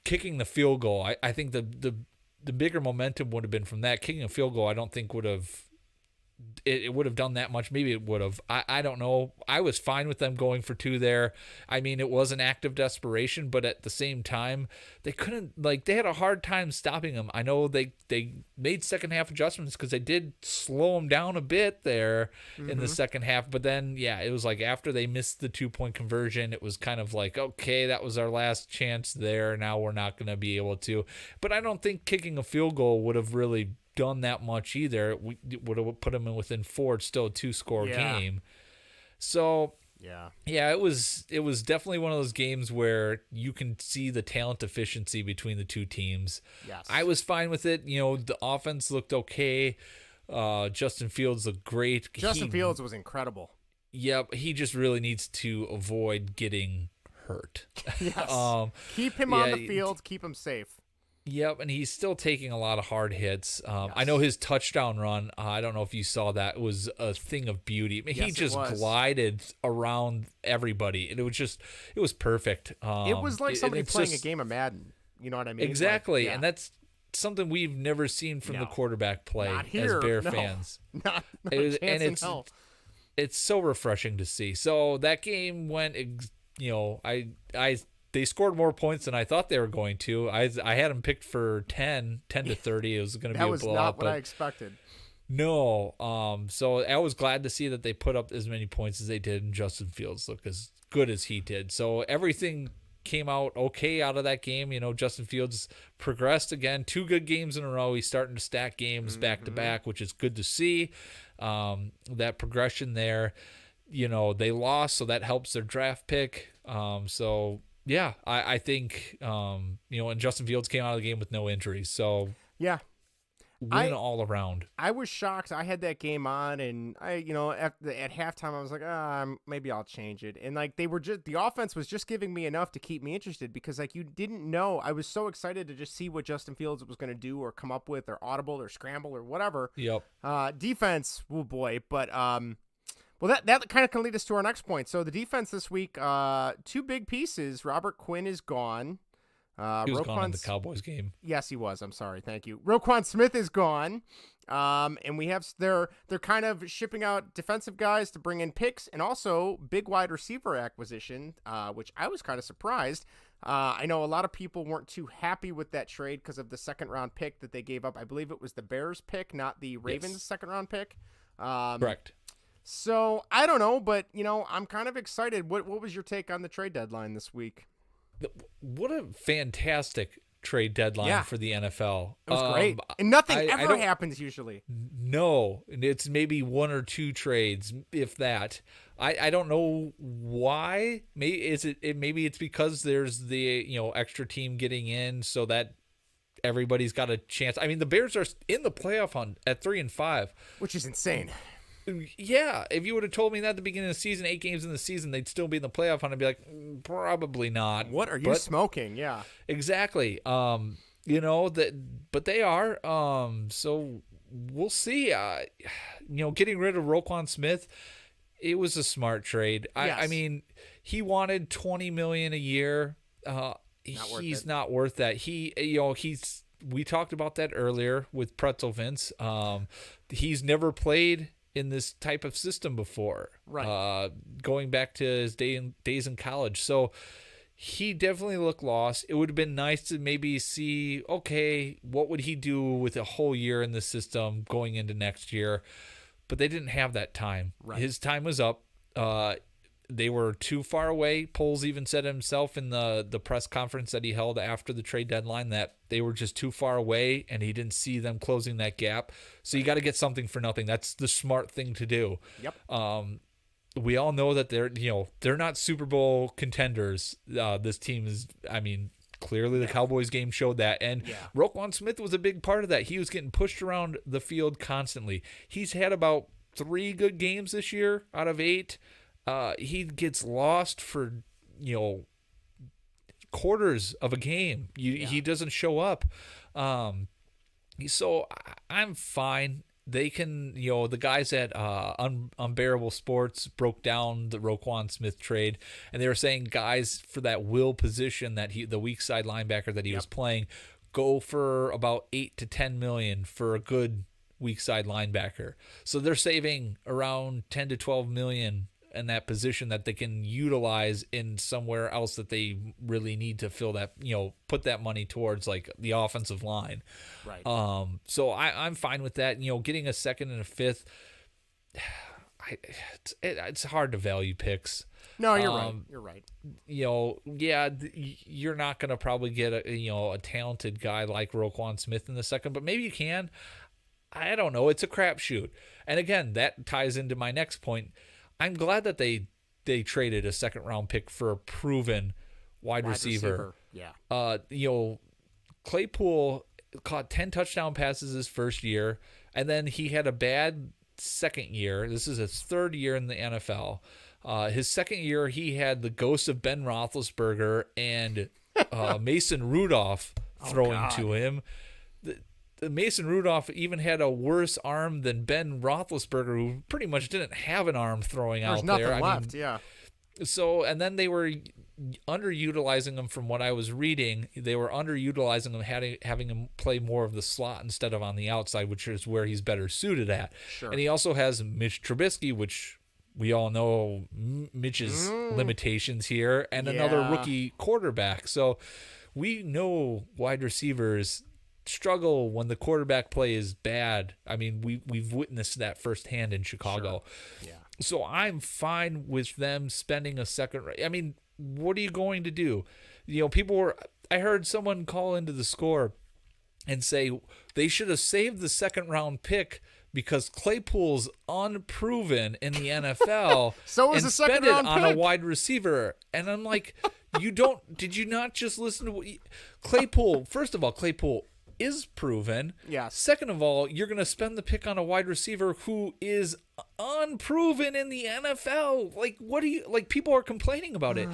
kicking the field goal. I think the bigger momentum would have been from that. Kicking a field goal, I don't think would have done that much. Maybe it would have. I don't know. I was fine with them going for 2 there. I mean, it was an act of desperation, but at the same time, they couldn't, they had a hard time stopping them. I know they made second half adjustments because they did slow them down a bit there in the second half. But then, it was after they missed the 2-point conversion, it was kind of okay, that was our last chance there. Now we're not going to be able to. But I don't think kicking a field goal would have really done that much either. We would have put them in within 4. It's still a 2-score game. So it was definitely one of those games where you can see the talent deficiency between the two teams. Yes. I was fine with it. The offense looked okay. Justin Fields looked great. Justin Fields was incredible. Yep, he just really needs to avoid getting hurt. Yes. Keep him on the field. Keep him safe. Yep, and he's still taking a lot of hard hits. I know his touchdown run, I don't know if you saw that, it was a thing of beauty. I mean, he just glided around everybody, and it was perfect. It was like somebody playing a game of Madden. You know what I mean? Exactly, and that's something we've never seen from the quarterback play as Bear fans. Not a chance in hell. It's so refreshing to see. So that game went, they scored more points than I thought they were going to. I had them picked for 10 to 30. It was going to be a blowout. That was not what I expected. No. So I was glad to see that they put up as many points as they did, and Justin Fields looked as good as he did. So everything came out okay out of that game. Justin Fields progressed again. 2 good games in a row. He's starting to stack games back to back, which is good to see. That progression there. They lost, so that helps their draft pick. Yeah, I think, and Justin Fields came out of the game with no injuries. So, win all around. I was shocked. I had that game on, and at halftime, I was like, maybe I'll change it. And the offense was just giving me enough to keep me interested, because you didn't know. I was so excited to just see what Justin Fields was going to do or come up with, or audible or scramble or whatever. Yep. Defense, oh boy. But Well, that kind of can lead us to our next point. So the defense this week, two big pieces. Robert Quinn is gone. He was gone in the Cowboys game. Yes, he was. I'm sorry. Thank you. Roquan Smith is gone. And we have they're kind of shipping out defensive guys to bring in picks and also big wide receiver acquisition, which I was kind of surprised. I know a lot of people weren't too happy with that trade because of the second round pick that they gave up. I believe it was the Bears pick, not the Ravens second round pick. Correct. So I don't know, but I'm kind of excited. What was your take on the trade deadline this week? What a fantastic trade deadline for the NFL. It was great. And nothing ever happens usually. No, it's maybe one or two trades, if that. I don't know why. Maybe it's because there's the extra team getting in so that everybody's got a chance. I mean, the Bears are in the playoff at 3-5, which is insane. Yeah, if you would have told me that at the beginning of the season, 8 games in the season, they'd still be in the playoff hunt, I'd be like, probably not. What are you smoking? Yeah, exactly. But they are. So we'll see. Getting rid of Roquan Smith, it was a smart trade. Yes. I mean, he wanted $20 million a year. He's not worth that. We talked about that earlier with Pretzel Vince. He's never played in this type of system before, right? Going back to his days in college. So he definitely looked lost. It would have been nice to maybe see, okay, what would he do with a whole year in the system going into next year? But they didn't have that time. Right. His time was up. They were too far away. Poles even said himself in the press conference that he held after the trade deadline that they were just too far away and he didn't see them closing that gap. So you got to get something for nothing. That's the smart thing to do. Yep. We all know that they're not Super Bowl contenders. This team is, clearly the Cowboys game showed that. And Roquan Smith was a big part of that. He was getting pushed around the field constantly. He's had about 3 good games this year out of 8. He gets lost for, quarters of a game. He doesn't show up. So I'm fine. They can, the guys at Unbearable Sports broke down the Roquan Smith trade, and they were saying guys for that will position that the weak side linebacker that he was playing, go for about $8 to $10 million for a good weak side linebacker. So they're saving around $10 to $12 million in that position that they can utilize in somewhere else that they really need to fill that, put that money towards like the offensive line. Right. So I'm fine with that. Getting a second and a fifth, it's hard to value picks. No, you're right. You're right. You're not going to probably get a talented guy like Roquan Smith in the second, but maybe you can. I don't know. It's a crapshoot. And again, that ties into my next point. I'm glad that they traded a second round pick for a proven wide receiver. Yeah. Claypool caught 10 touchdown passes his first year, and then he had a bad second year. This is his third year in the NFL. His second year, he had the ghost of Ben Roethlisberger and Mason Rudolph throwing to him. The Mason Rudolph even had a worse arm than Ben Roethlisberger, who pretty much didn't have an arm throwing out there. There's nothing left, yeah. So, and then they were underutilizing him from what I was reading. They were underutilizing him, having him play more of the slot instead of on the outside, which is where he's better suited at. Sure. And he also has Mitch Trubisky, which we all know Mitch's limitations here, and another rookie quarterback. So we know wide receivers struggle when the quarterback play is bad. I mean, we've witnessed that firsthand in Chicago. Sure. Yeah. So I'm fine with them spending a second. I mean, what are you going to do? I heard someone call into the Score and say they should have saved the second round pick because Claypool's unproven in the NFL. So is and the second spend round it on pick. a wide receiver. And I'm like, did you not just listen to Claypool? First of all, Claypool is proven. Yes. Second of all, you're going to spend the pick on a wide receiver who is unproven in the NFL. Like, what do you like? People are complaining about it.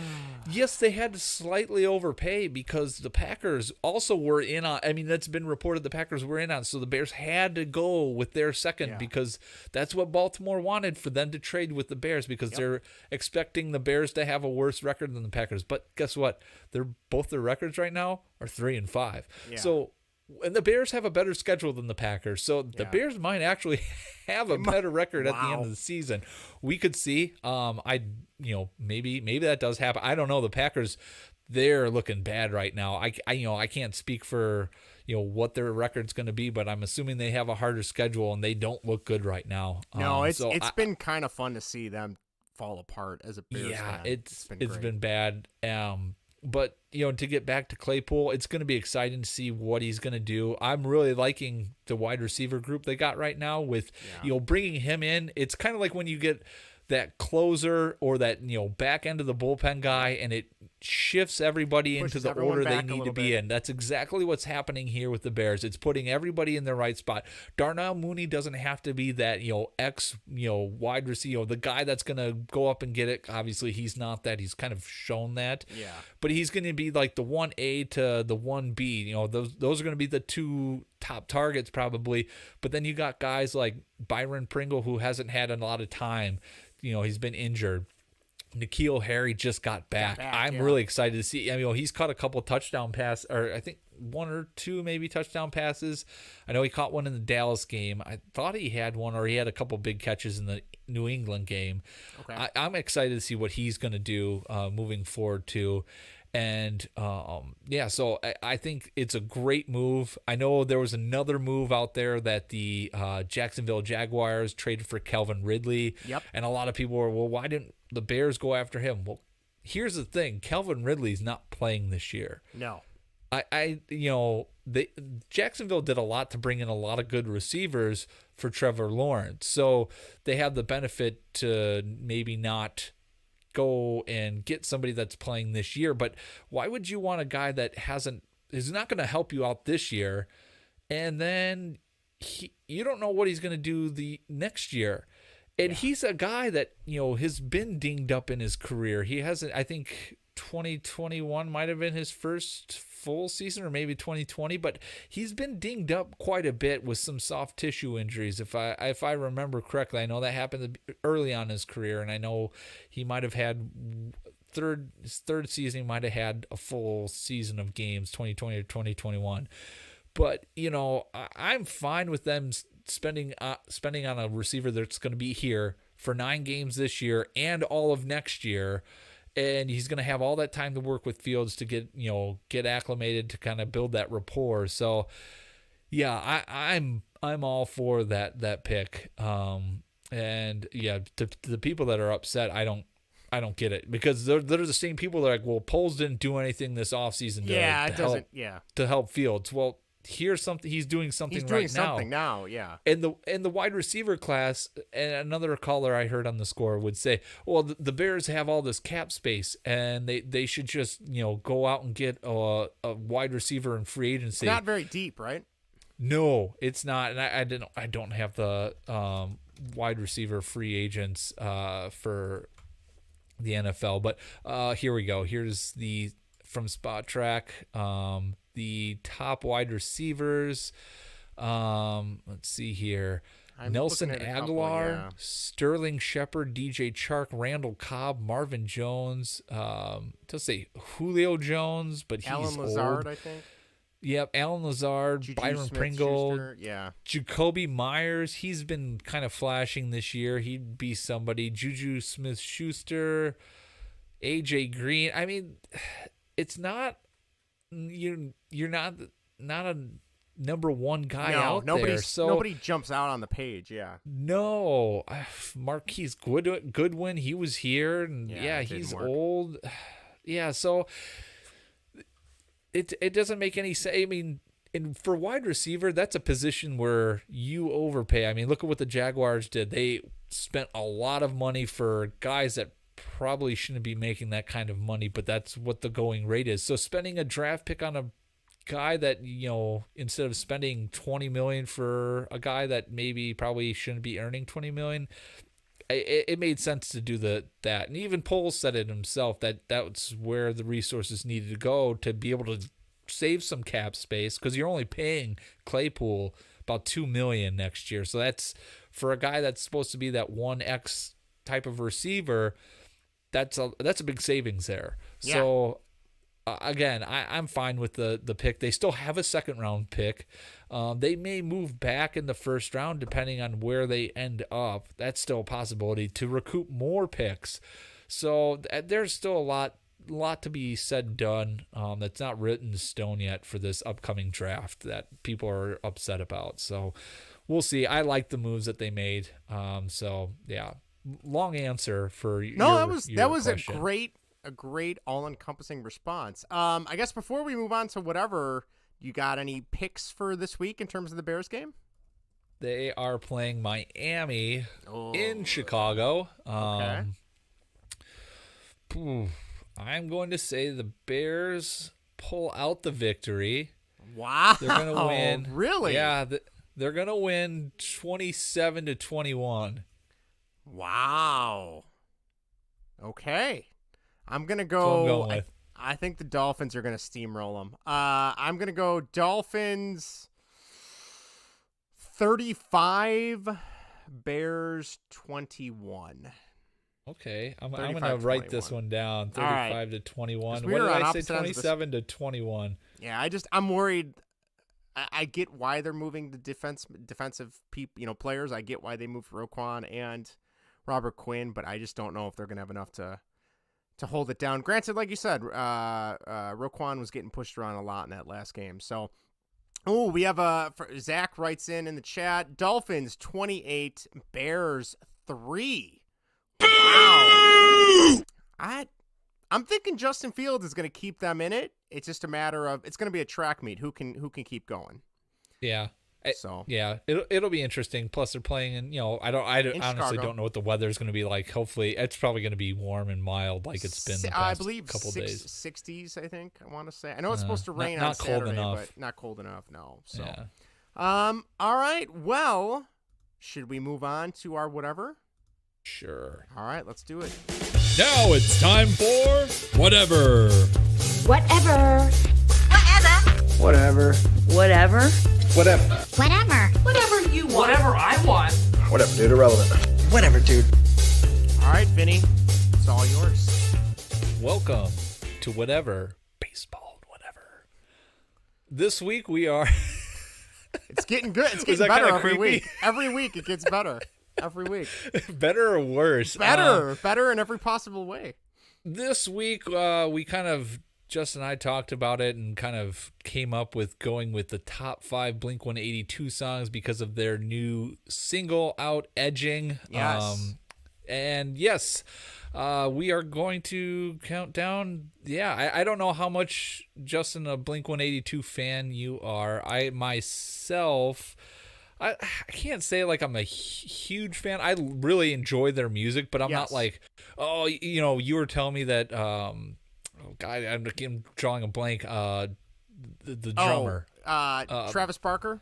Yes, they had to slightly overpay because the Packers also were in on. I mean, that's been reported the Packers were in on. So the Bears had to go with their second because that's what Baltimore wanted for them to trade with the Bears because they're expecting the Bears to have a worse record than the Packers. But guess what? Both their records right now are 3-5. Yeah. So. And the Bears have a better schedule than the Packers, so the Bears might actually have a better record at the end of the season. We could see. Maybe that does happen. I don't know. The Packers, they're looking bad right now. I can't speak for what their record's going to be, but I'm assuming they have a harder schedule and they don't look good right now. No, it's been kind of fun to see them fall apart as a Bears fan. It's been bad. But, to get back to Claypool, it's going to be exciting to see what he's going to do. I'm really liking the wide receiver group they got right now with, bringing him in. It's kind of like when you get that closer or that, back end of the bullpen guy and it shifts everybody into the order they need to be in. That's exactly what's happening here with the Bears. It's putting everybody in their right spot. Darnell Mooney doesn't have to be that, wide receiver, the guy that's going to go up and get it. Obviously, he's not that. He's kind of shown that. Yeah. But he's going to be like the 1A to the 1B. Those are going to be the two top targets probably. But then you got guys like Byron Pringle who hasn't had a lot of time. He's been injured. N'Keal Harry just got back. I'm really excited to see. He's caught a couple touchdown passes, or I think one or two maybe touchdown passes. I know he caught one in the Dallas game. I thought he had one, or he had a couple big catches in the New England game. Okay. I'm excited to see what he's going to do moving forward too. And so I think it's a great move. I know there was another move out there that the Jacksonville Jaguars traded for Calvin Ridley. Yep. And a lot of people were, well, why didn't the Bears go after him? Well, here's the thing: Calvin Ridley's not playing this year. No. Jacksonville did a lot to bring in a lot of good receivers for Trevor Lawrence, so they have the benefit to maybe not go and get somebody that's playing this year. But why would you want a guy that is not going to help you out this year, and then you don't know what he's going to do the next year? And he's a guy that has been dinged up in his career. He hasn't. I think 2021 might have been his first full season, or maybe 2020, but he's been dinged up quite a bit with some soft tissue injuries. If I remember correctly, I know that happened early on in his career, and I know he might have had his third season. He might have had a full season of games, 2020 or 2021. But I'm fine with them spending on a receiver that's going to be here for 9 games this year and all of next year. And he's going to have all that time to work with Fields to get acclimated, to kind of build that rapport. So, yeah, I'm all for that pick. And yeah, to the people that are upset, I don't get it, because they're the same people that are like, well, Poles didn't do anything this offseason to help Fields. Well, here's something he's doing something right now. He's doing something now, yeah. And the wide receiver class, and another caller I heard on the score would say, well, the Bears have all this cap space and they should just, go out and get a wide receiver in free agency. It's not very deep, right? No, it's not. And I don't have the wide receiver free agents for the NFL, but here we go. Here's from Spot Track, the top wide receivers. Let's see here. Nelson Aguilar, Sterling Shepard, DJ Chark, Randall Cobb, Marvin Jones. Does say Julio Jones, but he's Alan Lazard, old. I think. Yep, Alan Lazard, Juju Byron Smith-Schuster, Pringle, Jacoby Myers. He's been kind of flashing this year. He'd be somebody. Juju Smith-Schuster, AJ Green. I mean, it's not. You're not a number one guy out there. So nobody jumps out on the page. Yeah. No, Marquise Goodwin. He was here, and he's old. Yeah, so it doesn't make any sense. I mean, for wide receiver, that's a position where you overpay. I mean, look at what the Jaguars did. They spent a lot of money for guys that probably shouldn't be making that kind of money, but that's what the going rate is. So spending a draft pick on a guy that, instead of spending $20 million for a guy that maybe probably shouldn't be earning $20 million, it made sense to do that. And even Poles said it himself, that's where the resources needed to go to be able to save some cap space, because you're only paying Claypool about $2 million next year. So that's, for a guy that's supposed to be that 1X type of receiver, that's a big savings there. Yeah. So again, I'm fine with the pick. They still have a second round pick. They may move back in the first round depending on where they end up. That's still a possibility to recoup more picks. So there's still a lot to be said and done that's not written in stone yet for this upcoming draft that people are upset about. So we'll see. I like the moves that they made. So yeah, long answer for your that was question. a great all-encompassing response. I guess before we move on to whatever, you got any picks for this week in terms of the Bears game? They are playing Miami in Chicago. Okay. I'm going to say the Bears pull out the victory. Wow. They're going to win. Really? Yeah, they're going to win 27-21. Wow. Okay. I'm going to That's what I'm go. going with. I think the Dolphins are going to steamroll them. I'm going to go Dolphins 35, Bears 21. Okay, I'm going to write this one down. 35-21. What did I say? 27-21. Yeah, I'm worried. I get why they're moving the defensive players. I get why they moved Roquan and Robert Quinn, but I just don't know if they're going to have enough to hold it down. Granted, like you said, Roquan was getting pushed around a lot in that last game. So, we have Zach writes in the chat, Dolphins 28, Bears 3. Wow. I'm thinking Justin Fields is going to keep them in it. It's just a matter of, it's going to be a track meet. Who can keep going? Yeah. So yeah, it'll be interesting. Plus they're playing in, I honestly Chicago. don't know what the weather is going to be like. Hopefully it's probably going to be warm and mild like it's been the past couple days. 60s, I think. I want to say. I know it's supposed to rain not on Saturday, cold enough. but not cold enough. No. So, yeah. All right. Well, should we move on to our whatever? Sure. All right, let's do it. Now it's time for whatever. Whatever. Whatever. Whatever. Whatever. Whatever. Whatever you want. Whatever I want. Whatever, dude. Irrelevant. Whatever, dude. All right, Vinny, it's all yours. Welcome to Whatever Baseball and Whatever. This week we are. It's getting good. It's getting better every week. Every week it gets better. Every week. Better or worse? Better in every possible way. This week, we kind of, Justin and I talked about it and kind of came up with going with the top 5 Blink-182 songs because of their new single out, Edging. Yes. And yes, we are going to count down. Yeah, I don't know how much, Justin, a Blink-182 fan you are. I myself... I can't say like I'm a huge fan. I really enjoy their music, but I'm not like, you were telling me that, I'm drawing a blank, the drummer. Travis Barker?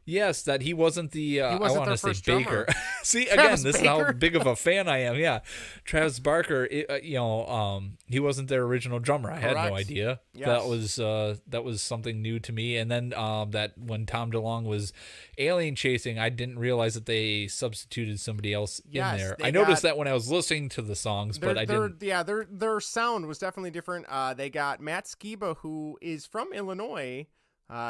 Yes, that he wasn't the, I want to say Baker. See, Travis again, this Baker? is how big of a fan I am. Yeah. Travis Barker, he wasn't their original drummer. I had no idea. Yes. That was something new to me. And then that when Tom DeLonge was alien chasing, I didn't realize that they substituted somebody else in there. I noticed that when I was listening to the songs, but I didn't. Yeah, their sound was definitely different. They got Matt Skiba, who is from Illinois.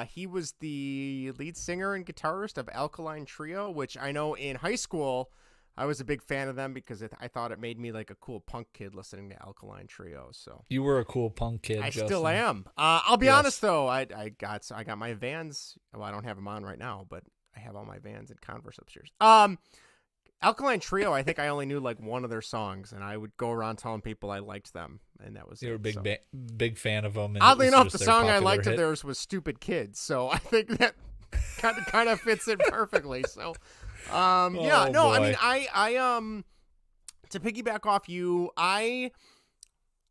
He was the lead singer and guitarist of Alkaline Trio, which I know in high school I was a big fan of them because I thought it made me like a cool punk kid listening to Alkaline Trio. So you were a cool punk kid. I Justin. still am. I'll be honest though, I got my Vans. Well, I don't have them on right now, but I have all my Vans and Converse upstairs. Alkaline Trio, I think I only knew like one of their songs, and I would go around telling people I liked them, and that was you were a big fan of them. And oddly enough, the song I liked of theirs was "Stupid Kids," so I think that kind of fits it perfectly. So, boy. I mean, I to piggyback off you, I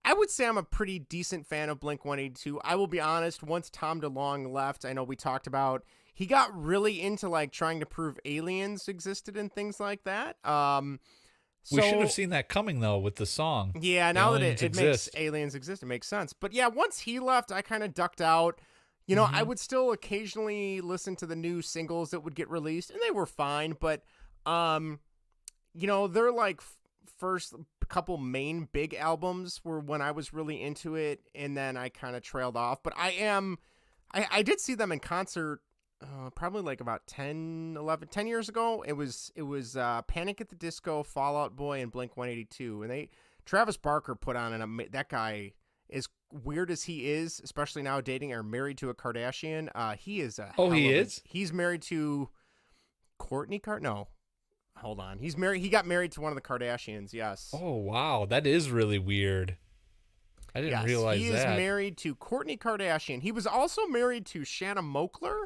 I would say I'm a pretty decent fan of Blink-182. I will be honest, once Tom DeLonge left, I know we talked about, he got really into like trying to prove aliens existed and things like that. We should have seen that coming though with the song. Yeah, now that it makes aliens exist, it makes sense. But yeah, once he left, I kind of ducked out. You know, I would still occasionally listen to the new singles that would get released, and they were fine. But, you know, they're like first couple main big albums were when I was really into it, and then I kind of trailed off. But I did see them in concert probably like about 10 years ago. It was Panic at the Disco, Fall Out Boy, and Blink-182, and Travis Barker put on that guy, as weird as he is, especially now dating or married to a Kardashian, he is a he's married to Kourtney no, hold on, he got married to one of the Kardashians. Yes. Oh wow, that is really weird. I didn't realize that. He is married to Kourtney Kardashian. He was also married to Shanna Moakler,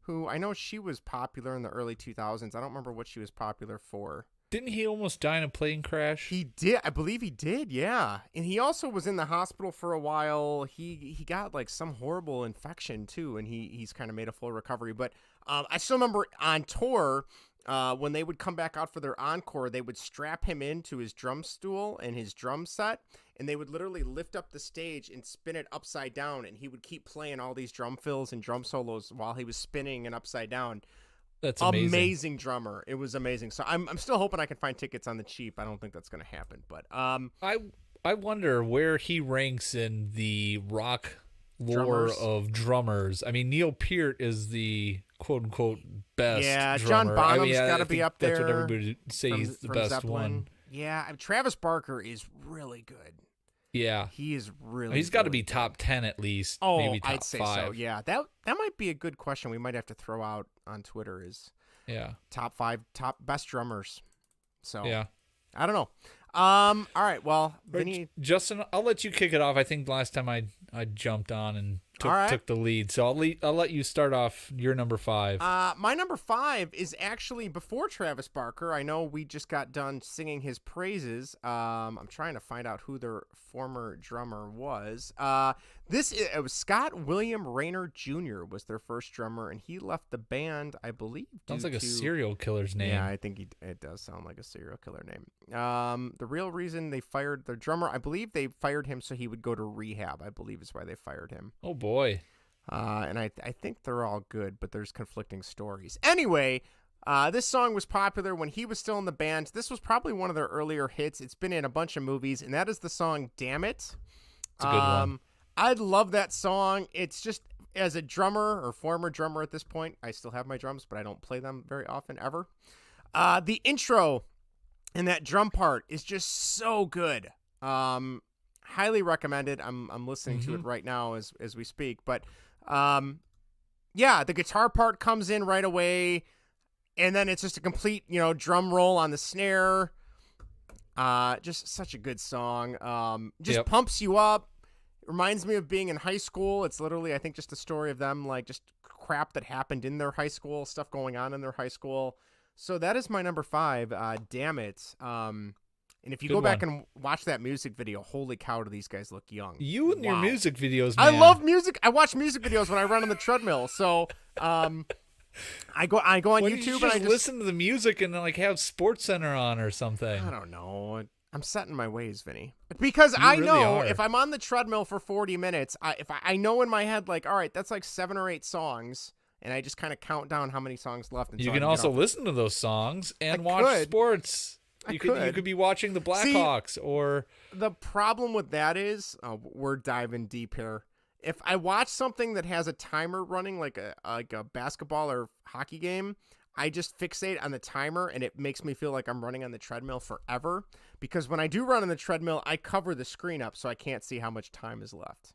who I know she was popular in the early 2000s. I don't remember what she was popular for. Didn't he almost die in a plane crash? He did. I believe he did, yeah. And he also was in the hospital for a while. He got like some horrible infection too, and he's kind of made a full recovery. But I still remember on tour, when they would come back out for their encore, they would strap him into his drum stool and his drum set, and they would literally lift up the stage and spin it upside down, and he would keep playing all these drum fills and drum solos while he was spinning and upside down. That's amazing. Amazing drummer. It was amazing. So I'm still hoping I can find tickets on the cheap. I don't think that's going to happen, but I wonder where he ranks in the rock lore of drummers. I mean, Neil Peart is the quote unquote best. Yeah, drummer. John Bonham's got to be up there. That's what everybody says he's the best Zeppelin. one. Yeah, Travis Barker is really good. Yeah, he is really. He's got to be top 10 at least. Oh, maybe top I'd say 5. so. Yeah, that might be a good question. We might have to throw out on Twitter. Is top 5 top best drummers. So yeah, I don't know. All right. Well, Vinny, Justin, I'll let you kick it off. I think last time I jumped on and took the lead, so I'll let you start off your number 5. My number 5 is actually before Travis Barker. I know we just got done singing his praises. I'm trying to find out who their former drummer was. It was Scott William Rayner Jr. was their first drummer, and he left the band, I believe. Sounds like a serial killer's name. Yeah, I think it does sound like a serial killer name. The real reason they fired their drummer, I believe they fired him so he would go to rehab, I believe is why they fired him. Oh boy. And I think they're all good, but there's conflicting stories. Anyway, this song was popular when he was still in the band. This was probably one of their earlier hits. It's been in a bunch of movies, and that is the song Damn It. It's a good one. I love that song. It's just, as a drummer or former drummer at this point, I still have my drums, but I don't play them very often ever. The intro and that drum part is just so good. Highly recommended. I'm listening to it right now as we speak. But yeah, the guitar part comes in right away, and then it's just a complete, drum roll on the snare. Just such a good song. Just pumps you up. Reminds me of being in high school. It's literally, I think, just a story of them, like just crap that happened in their high school, stuff going on in their high school. So that is my number 5. Damn It. And if you go back and watch that music video, holy cow, do these guys look young. You and your music videos, man. I love music. I watch music videos when I run on the treadmill. So I go on YouTube and I just listen to the music and like have SportsCenter on or something. I don't know. I'm set in my ways, Vinny. Because I know if I'm on the treadmill for 40 minutes, I know in my head, like, all right, that's like 7 or 8 songs, and I just kind of count down how many songs left. You can also listen to those songs and watch sports. You could be watching the Blackhawks or... The problem with that is, we're diving deep here. If I watch something that has a timer running, like a basketball or hockey game, I just fixate on the timer, and it makes me feel like I'm running on the treadmill forever. Because when I do run on the treadmill, I cover the screen up so I can't see how much time is left.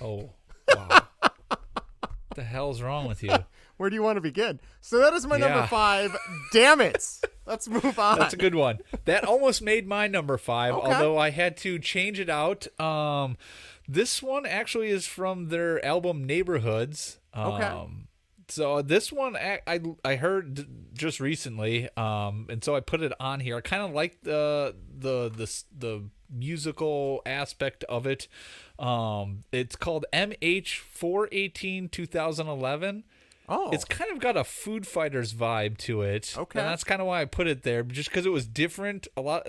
Oh, wow. What the hell's wrong with you? Where do you want to begin? So that is my number 5. Damn it. Let's move on. That's a good one. That almost made my number 5, although I had to change it out. This one actually is from their album Neighborhoods. So this one I heard just recently, and so I put it on here. I kind of like the musical aspect of it. It's called MH418 2011. Oh, it's kind of got a Food Fighters vibe to it. Okay, and that's kind of why I put it there, just because it was different, a lot,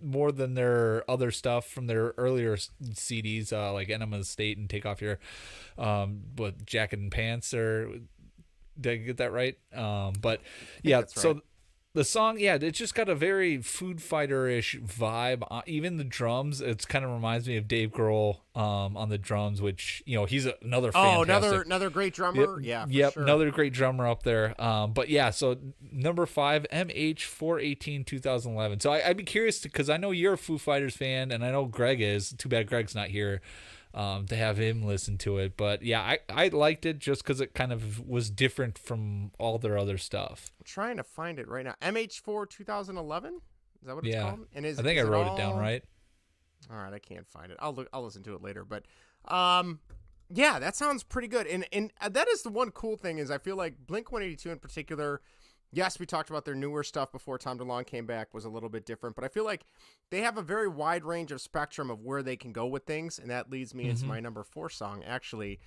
more than their other stuff from their earlier CDs, like Enema of the State and Take Off Your, Jacket and Pants, or did I get that right? But yeah, so. Right. The song, it just got a very Food Fighter-ish vibe. Even the drums, it kind of reminds me of Dave Grohl on the drums, which, he's another fantastic. Another great drummer. Yep, sure. Another great drummer up there. But yeah, so number 5, MH418 2011. So I'd be curious, because I know you're a Foo Fighters fan, and I know Greg is. Too bad Greg's not here. To have him listen to it. But yeah, I liked it just because it kind of was different from all their other stuff. I'm trying to find it right now. MH4 2011? Is that what it's called? And I think I wrote it down right. All right, I can't find it. I'll listen to it later. But yeah, that sounds pretty good. And that is the one cool thing, is I feel like Blink-182 in particular. Yes, we talked about their newer stuff before Tom DeLonge came back, was a little bit different, but I feel like they have a very wide range of spectrum of where they can go with things, and that leads me into my number 4 song, actually.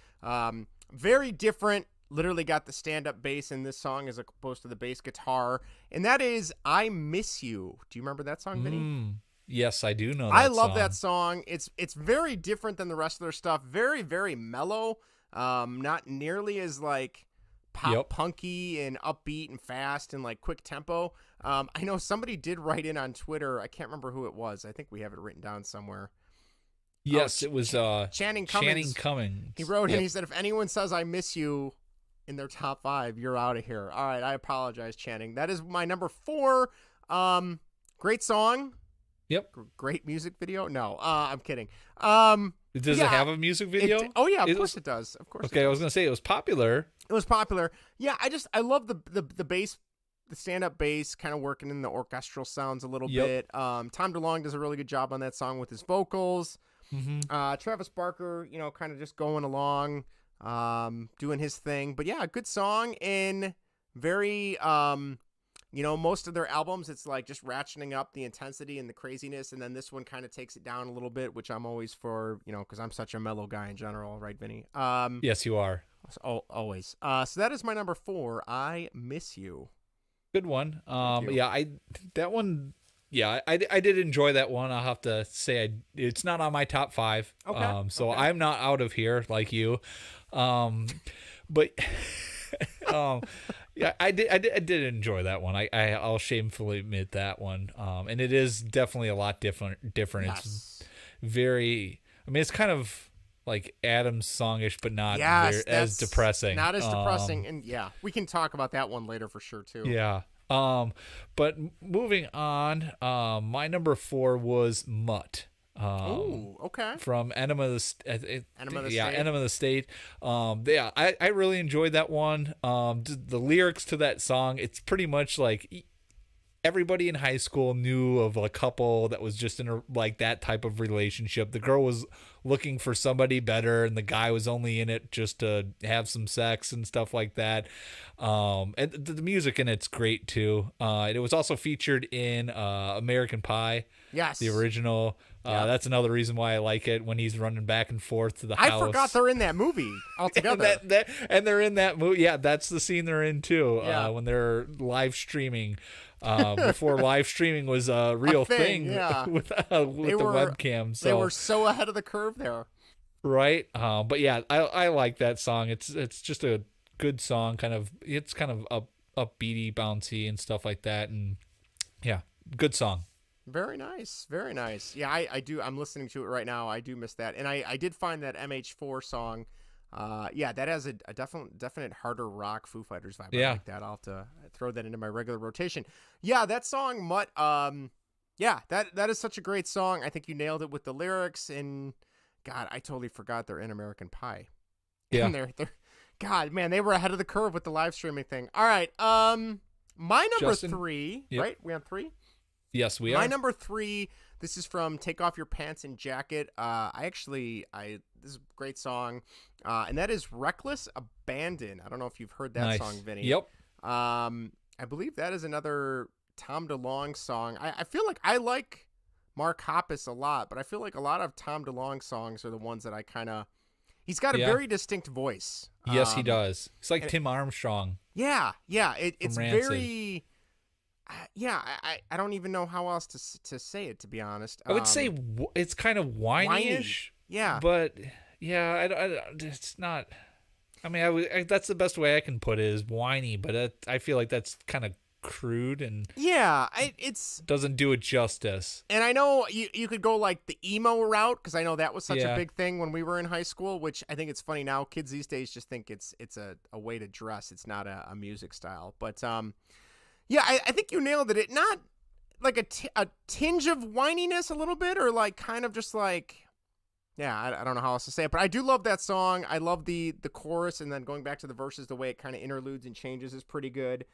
Very different, literally got the stand-up bass in this song as opposed to the bass guitar, and that is I Miss You. Do you remember that song, Vinnie? Yes, I do know that I love that song. It's very different than the rest of their stuff. Very, very mellow. Not nearly as, like, pop punky and upbeat and fast and like quick tempo. I know somebody did write in on Twitter. I can't remember who it was. I think we have it written down somewhere. Yes, it was Channing Cummings. He wrote in, he said, if anyone says I miss you in their top 5, you're out of here. All right, I apologize, Channing. That is my number 4. Great song. Yep. Great music video. No, I'm kidding. Does it have a music video? Of course it does. Of course. Okay, I was gonna say it was popular. It was popular. Yeah, I love the bass, the stand-up bass, kind of working in the orchestral sounds a little bit. Tom DeLonge does a really good job on that song with his vocals. Travis Barker, kind of just going along, doing his thing. But yeah, good song, and very most of their albums, it's like just ratcheting up the intensity and the craziness, and then this one kind of takes it down a little bit, which I'm always for, because I'm such a mellow guy in general, right, Vinny? Yes, you are. Always. So that is my number 4, I Miss You. Good one. That one, I did enjoy that one. I'll have to say it's not on my top 5. Okay. So okay. I'm not out of here like you. But yeah, I did enjoy that one. I'll shamefully admit that one. And it is definitely a lot different. Yes. It's very, it's kind of like Adam's songish, but not as depressing. Not as depressing. And yeah, we can talk about that one later for sure too. Yeah. But moving on, my number 4 was Mutt. Okay. From Enema of the State. Enema of the State. I really enjoyed that one. The lyrics to that song, it's pretty much like everybody in high school knew of a couple that was just in like that type of relationship. The girl was looking for somebody better, and the guy was only in it just to have some sex and stuff like that. And the music in it's great too. It was also featured in American Pie. Yes. The original. That's another reason why I like it, when he's running back and forth to the house. I forgot they're in that movie altogether. and they're in that movie. Yeah, that's the scene they're in too. When they're live streaming. Before live streaming was a real thing with the webcam. So they were so ahead of the curve there. Right. But yeah, I like that song. It's just a good song. It's kind of upbeaty, bouncy and stuff like that. And yeah, good song. Very nice. Very nice. Yeah, I do. I'm listening to it right now. I do miss that. And I did find that MH4 song. That has a definite harder rock Foo Fighters vibe. I like that. I'll have to throw that into my regular rotation. Yeah, that song, Mutt. That is such a great song. I think you nailed it with the lyrics. And God, I totally forgot they're in American Pie. Yeah. And they're God, man, they were ahead of the curve with the live streaming thing. All right. My number 3, right? We on 3? Yes, we are. My number 3, this is from Take Off Your Pants and Jacket. This is a great song. And that is Reckless Abandon. I don't know if you've heard that song, Vinny. Yep. I believe that is another Tom DeLonge song. I feel like I like Mark Hoppus a lot, but I feel like a lot of Tom DeLonge songs are the ones that I kind of. He's got a very distinct voice. Yes, he does. It's like Tim Armstrong. Yeah. It's Rancid. very. I don't even know how else to say it, to be honest. I would say it's kind of whiny-ish. Yeah. But it's not. I mean, that's the best way I can put it is whiny, but I feel like that's kind of crude and it's doesn't do it justice. And I know you could go like the emo route, because I know that was such a big thing when we were in high school, which I think it's funny now. Kids these days just think it's a way to dress. It's not a music style. But I think you nailed it. Not like a tinge of whininess a little bit, or like kind of just like, I don't know how else to say it, but I do love that song. I love the chorus, and then going back to the verses, the way it kind of interludes and changes is pretty good.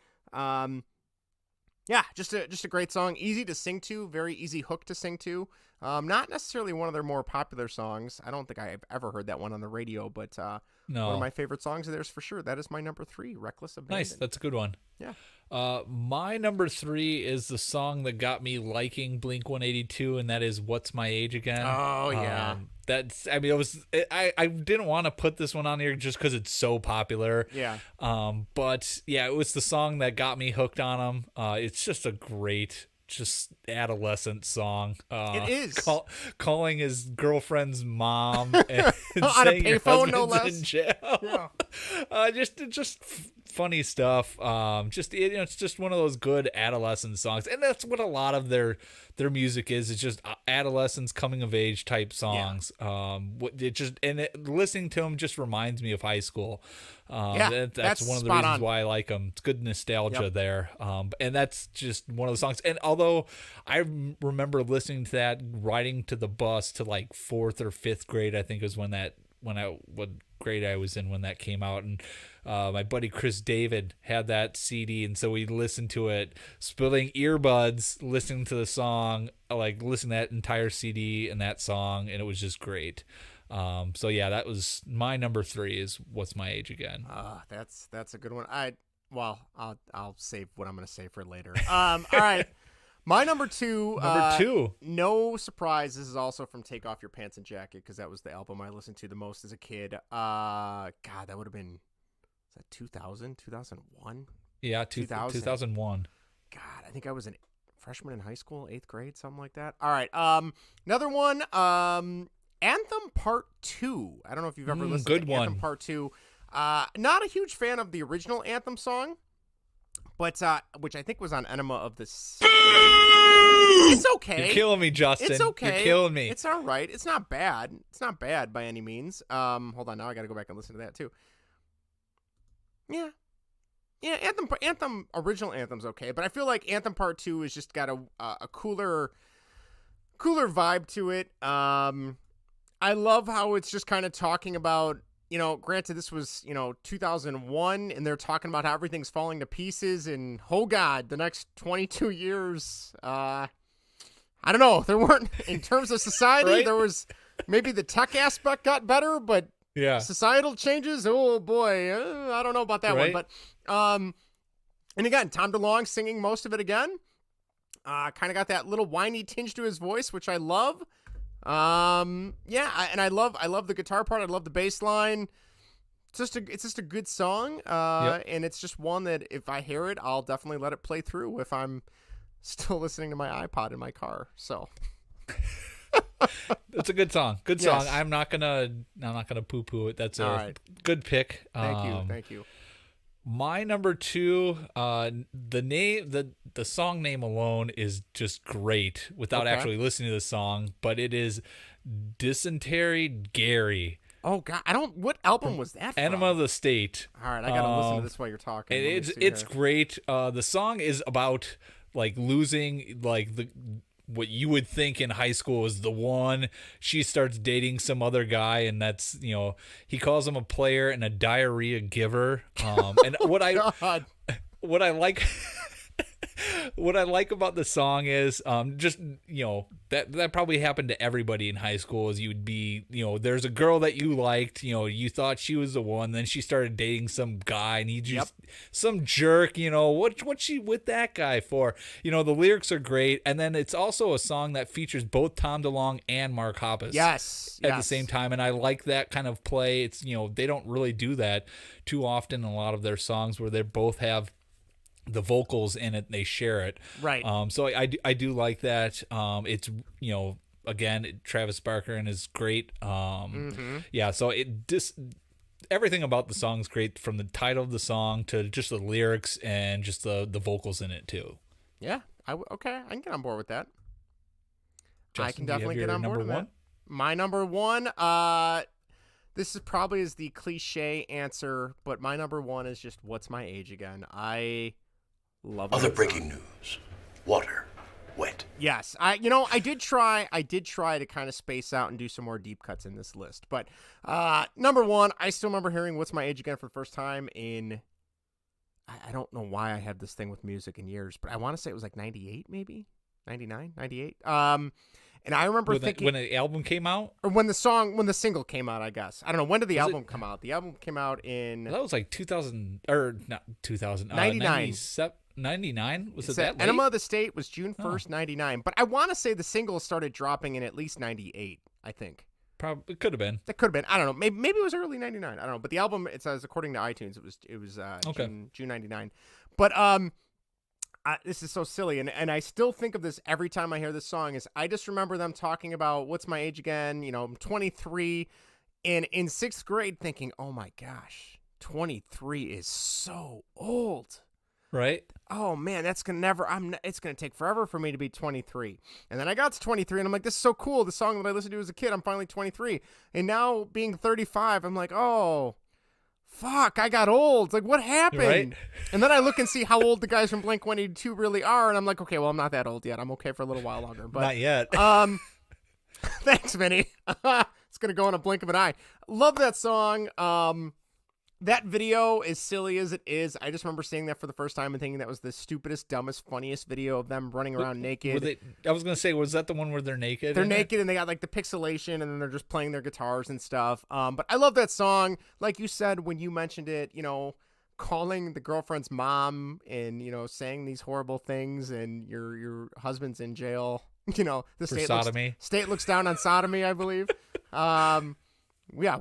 Just a great song, easy to sing to, very easy hook to sing to. Not necessarily one of their more popular songs. I don't think I've ever heard that one on the radio, but no. One of my favorite songs of theirs for sure. That is my number 3, Reckless Abandon. Nice, that's a good one. Yeah. My number 3 is the song that got me liking Blink-182, and that is "What's My Age Again." Oh yeah. I didn't want to put this one on here just because it's so popular. Yeah. But yeah, it was the song that got me hooked on them. It's just a great, just adolescent song. It is. Calling his girlfriend's mom and on a saying your payphone, no husband's less. in jail. Yeah. Just funny stuff. It's just one of those good adolescent songs, and that's what a lot of their music is. It's just adolescents coming of age type songs. Listening to them just reminds me of high school. That's one of the reasons why I like them. It's good nostalgia there. And that's just one of the songs. And although I remember listening to that riding to the bus to like 4th or 5th grade, I think was what grade I was in when that came out, and my buddy Chris David had that CD, and so we listened to it, spilling earbuds, listening to the song, like listening to that entire CD and that song, and it was just great. That was my number 3 is "What's My Age Again." That's a good one. I'll save what I'm going to say for later. All right. My number 2. No surprise. This is also from Take Off Your Pants and Jacket, because that was the album I listened to the most as a kid. God, that would have been, was that 2000, 2001? Yeah, 2001. God, I think I was a freshman in high school, 8th grade, something like that. All right. Another one, Anthem Part 2. I don't know if you've ever listened to Anthem Part 2. Not a huge fan of the original Anthem song, but which I think was on Enema of the State. It's okay. You're killing me, Justin. It's okay. You're killing me. It's all right. It's not bad. It's not bad by any means. Hold on, now I got to go back and listen to that too. Yeah. Anthem original Anthem's okay, but I feel like Anthem Part 2 has just got a cooler vibe to it. I love how it's just kind of talking about, granted this was, 2001, and they're talking about how everything's falling to pieces, and oh God, the next 22 years, I don't know, there weren't, in terms of society, right? There was, maybe the tech aspect got better, but societal changes, oh boy, I don't know about that one, but, and again, Tom DeLonge singing most of it again, kind of got that little whiny tinge to his voice, which I love. And I love the guitar part. I love the bass line. It's just a good song. And it's just one that if I hear it, I'll definitely let it play through if I'm still listening to my iPod in my car. So it's a good song. Good song. I'm not gonna poo-poo it. That's a good pick. Thank you. My number 2, the song name alone is just great without actually listening to the song, but it is Dysentery Gary. Oh God, what album was that from? Enema of the State. All right, I gotta listen to this while you're talking. It's great. The song is about like losing like what you would think in high school was the one. She starts dating some other guy, and that's, he calls him a player and a diarrhea giver. And what I like what I like about the song is just, that probably happened to everybody in high school. Is you'd be, there's a girl that you liked, you thought she was the one, then she started dating some guy, and he just some jerk, what's she with that guy for? The lyrics are great, and then it's also a song that features both Tom DeLonge and Mark Hoppus at the same time, and I like that kind of play. It's they don't really do that too often in a lot of their songs where they both have the vocals in it, they share it. Right. So I do like that. It's, again, Travis Barker and is great. Yeah, so everything about the song is great, from the title of the song to just the lyrics and just the vocals in it too. Yeah. Okay, I can get on board with that. Justin, I can definitely get on board with that. My number one, this is probably is the cliche answer, but my number one is just What's My Age Again. I love Other breaking news. Water. Wet. Yes. I did try to kind of space out and do some more deep cuts in this list. But number one, I still remember hearing What's My Age Again for the first time in, I don't know why I had this thing with music in years, but I want to say it was like 98 maybe? 99, 98. And I remember thinking, when the album came out, or when the single came out, I guess. I don't know. When did the album come out? The album came out in, that was like 2000, or not 2000, 99. 99? Was it that late? Enema of the State was June 1st, 99. But I want to say the single started dropping in at least 98, I think. Probably, it could have been. That could have been. I don't know. Maybe it was early 99. I don't know. But the album, it says, according to iTunes, it was June 99. But this is so silly, and I still think of this every time I hear this song. Is I just remember them talking about What's My Age Again? I'm 23, and in 6th grade thinking, oh my gosh, 23 is so old. Right? Oh man, it's gonna take forever for me to be 23. And then I got to 23 and I'm like, this is so cool. The song that I listened to as a kid, I'm finally 23. And now being 35, I'm like, oh fuck, I got old. Like, what happened? Right? And then I look and see how old the guys from Blink-182 really are, and I'm like, okay, well, I'm not that old yet. I'm okay for a little while longer. But not yet. Thanks, Vinnie. It's gonna go in a blink of an eye. Love that song. That video, as silly as it is, I just remember seeing that for the first time and thinking that was the stupidest, dumbest, funniest video of them running around naked. I was going to say, was that the one where they're naked? They're naked and they got like the pixelation and then they're just playing their guitars and stuff. But I love that song. Like you said, when you mentioned it, calling the girlfriend's mom and, saying these horrible things and your husband's in jail, the state looks down on sodomy, I believe. Yeah,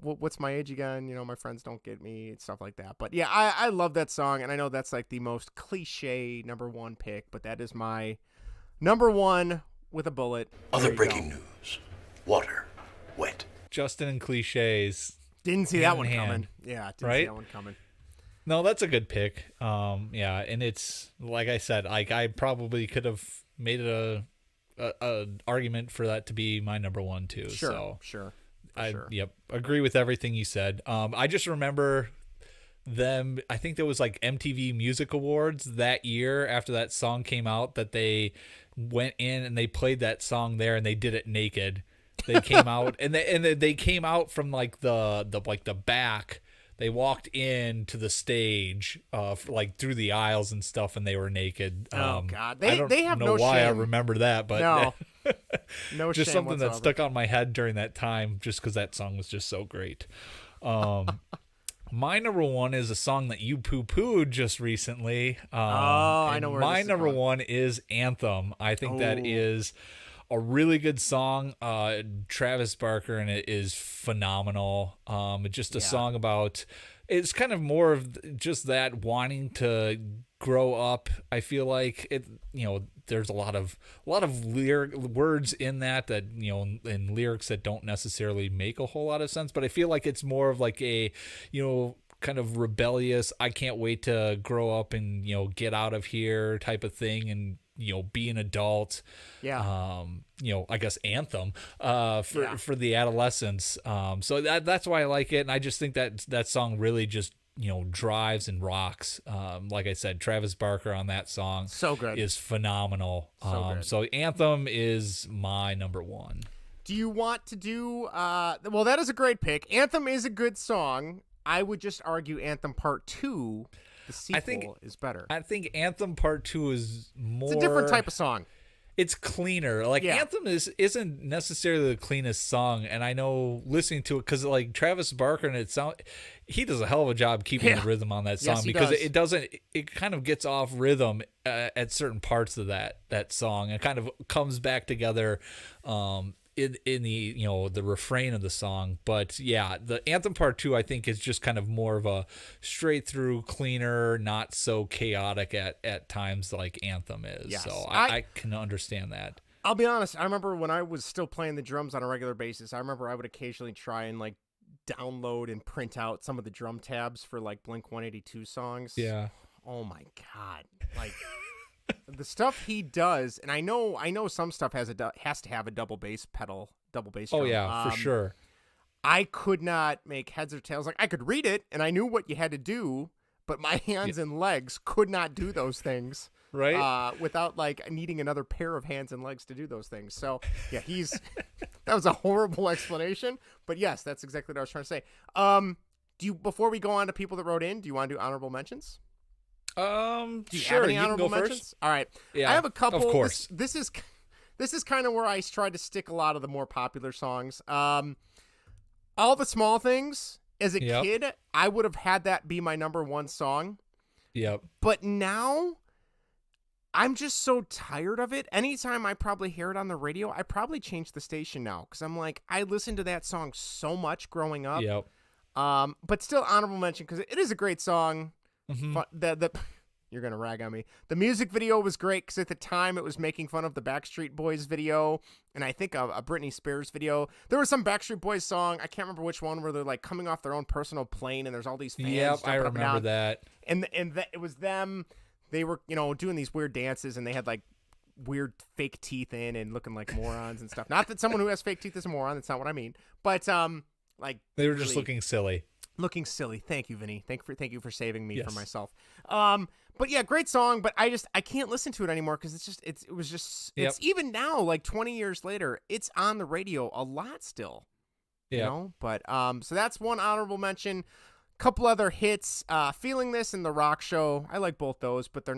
What's My Age Again? My friends don't get me, stuff like that. But yeah, I love that song, and I know that's like the most cliche number one pick, but that is my number one with a bullet. Other breaking news. Water. Wet. Justin and cliches. Didn't see that one coming. Yeah, didn't see that one coming. No, that's a good pick. Yeah, and it's, like I said, I probably could have made it a argument for that to be my number one too. Sure. Yep, agree with everything you said. I just remember them, I think there was like MTV Music Awards that year after that song came out, that they went in and they played that song there and they did it naked. They came out and they came out from like the back. They walked into the stage, like through the aisles and stuff, and they were naked. Oh God, they have no shame. I remember that, but no, no just shame something whatsoever. that stuck on my head during that time, just because that song was just so great. My number one is a song that you poo-pooed just recently. I know where my this is number going. one is Anthem. I think that is a really good song. Travis Barker and it is phenomenal. Just a song about, it's kind of more of just that wanting to grow up. I feel like it, there's a lot of words in that and lyrics that don't necessarily make a whole lot of sense, but I feel like it's more of like a, kind of rebellious, I can't wait to grow up and, get out of here type of thing, and be an adult. I guess anthem for the adolescents. So that's why I like it, and I just think that song really just drives and rocks. Like I said, Travis Barker on that song so good, is phenomenal. So Anthem is my number one. Do you want to do well, that is a great pick. Anthem is a good song. I would just argue Anthem Part 2 the sequel is better. I think Anthem Part 2 is more. It's a different type of song. It's cleaner. Like Anthem isn't necessarily the cleanest song, and I know listening to it because like Travis Barker and he does a hell of a job keeping the rhythm on that song because it kind of gets off rhythm at certain parts of that song and kind of comes back together in the the refrain of the song. But yeah, the Anthem Part 2 I think is just kind of more of a straight through, cleaner, not so chaotic at times like Anthem is. Yes. So I can understand that. I'll be honest, I remember when I was still playing the drums on a regular basis, I remember I would occasionally try and like download and print out some of the drum tabs for like Blink-182 songs. Yeah. Oh my God. Like the stuff he does, and I know some stuff has to have a double bass pedal, double bass drum. Oh yeah, for sure. I could not make heads or tails. Like I could read it and I knew what you had to do, but my hands and legs could not do those things. Right. Without like needing another pair of hands and legs to do those things. So yeah, that was a horrible explanation, but yes, that's exactly what I was trying to say. Before we go on to people that wrote in, do you want to do honorable mentions? Do you sure, have any you can honorable go mentions? first. All right. Yeah, I have a couple. Of course. This is kind of where I tried to stick a lot of the more popular songs. All the Small Things. As a kid, I would have had that be my number one song. Yep. But now, I'm just so tired of it. Anytime I probably hear it on the radio, I probably change the station now because I'm like, I listened to that song so much growing up. Yep. But still honorable mention because it is a great song. Mm-hmm. You're gonna rag on me. The music video was great because at the time it was making fun of the Backstreet Boys video, and I think a Britney Spears video. There was some Backstreet Boys song, I can't remember which one, where they're like coming off their own personal plane, and there's all these fans. Yep, I remember that. And it was them. They were doing these weird dances, and they had like weird fake teeth in and looking like morons and stuff. Not that someone who has fake teeth is a moron. That's not what I mean. But like they were just looking silly. Looking silly. Thank you, Vinny. Thank you for saving me from myself. But yeah, great song, but I can't listen to it anymore because it's even now, like 20 years later, it's on the radio a lot still. You know? But so that's one honorable mention. Couple other hits, Feeling This and The Rock Show. I like both those, but they're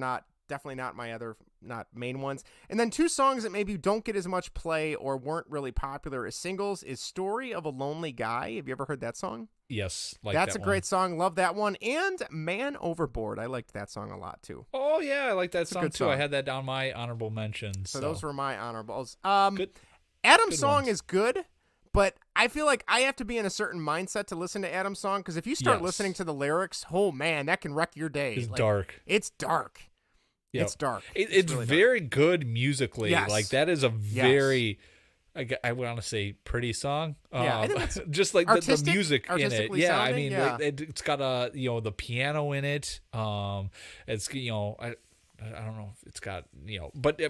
definitely not my not main ones. And then two songs that maybe don't get as much play or weren't really popular as singles is Story of a Lonely Guy. Have you ever heard that song? Yes. That's a great song. Love that one. And Man Overboard. I liked that song a lot too. Oh yeah, I like that song too. Song. I had that down my honorable mentions. So those were my honorables. Good. Adam's song ones. is good, but I feel like I have to be in a certain mindset to listen to Adam's song because if you start listening to the lyrics, oh man, that can wreck your day. It's dark. It's dark. Yep. It's dark. It's really very good musically. Yes. Like that is a very, I want to say pretty song. I think that's just like the music in it. Yeah, I mean, it's got the piano in it. It's I don't know if it's got but.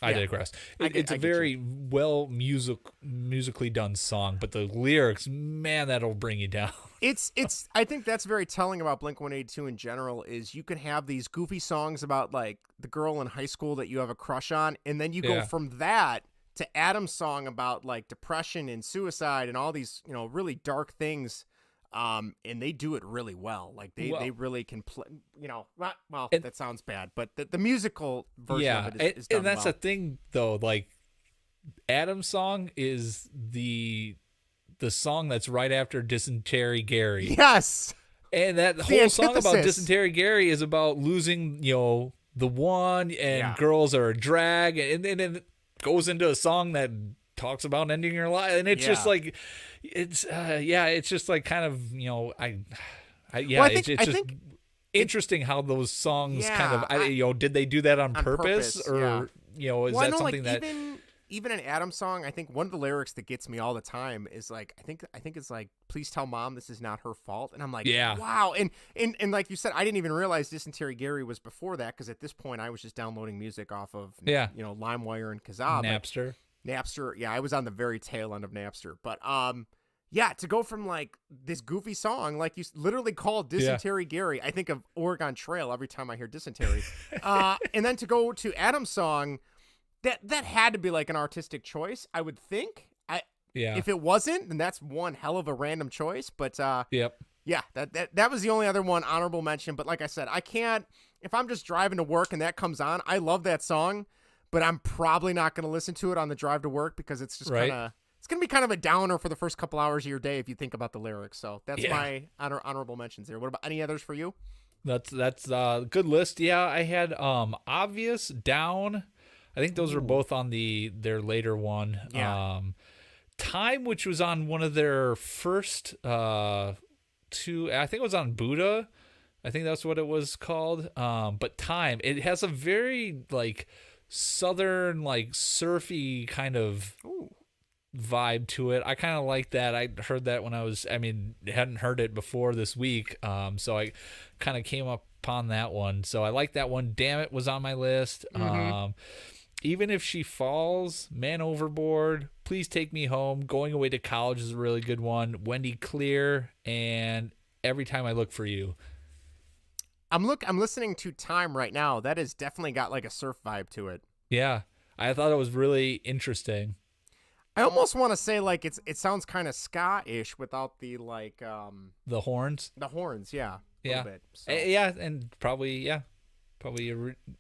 I digress. It's a very well musically done song, but the lyrics, man, that'll bring you down. It's. I think that's very telling about Blink-182 in general. Is you can have these goofy songs about like the girl in high school that you have a crush on, and then you go from that to Adam's song about like depression and suicide and all these really dark things. And they do it really well. Like they really can play. That sounds bad, but the musical version of it is done and that's well. the thing though. Like Adam's song is the song that's right after Dysentery Gary. Yes, and that whole song about Dysentery Gary is about losing the one, and girls are a drag, and then it goes into a song that talks about ending your life, and it's just like. It's just like kind of it's just interesting how those songs kind of did they do that on purpose or is that something that even an Adam song, I think one of the lyrics that gets me all the time is like I think it's like please tell mom this is not her fault, and I'm like wow, and like you said, I didn't even realize Dysentery Gary was before that because at this point I was just downloading music off of LimeWire and Kazaa. Napster, I was on the very tail end of Napster, but to go from like this goofy song, like you literally called Dysentery Gary, I think of Oregon Trail every time I hear dysentery, and then to go to Adam's song, that had to be like an artistic choice, I would think. If it wasn't, then that's one hell of a random choice, but Yeah, that was the only other one honorable mention. But like I said, I can't, if I'm just driving to work and that comes on, I love that song, but I'm probably not going to listen to it on the drive to work because it's just kind of, it's going to be kind of a downer for the first couple hours of your day if you think about the lyrics. So that's my honorable mentions there. What about any others for you? That's a good list. Yeah, I had Obvious, Down. I think those were both on their later one. Yeah. Time, which was on one of their first two, I think it was on Buddha. I think that's what it was called. But Time, it has a very like southern, like surfy kind of vibe to it. I kind of like that. I heard that when hadn't heard it before this week. So I kind of came upon that one. So I like that one. Damn It was on my list. Even If She Falls, Man Overboard, Please Take Me Home, Going Away to College is a really good one. Wendy Clear, and Every Time I Look for You. I'm listening to Time right now. That has definitely got like a surf vibe to it. Yeah, I thought it was really interesting. I almost want to say like it sounds kind of ska-ish without the like the horns. The horns, yeah. Yeah. Bit, so. Yeah, and probably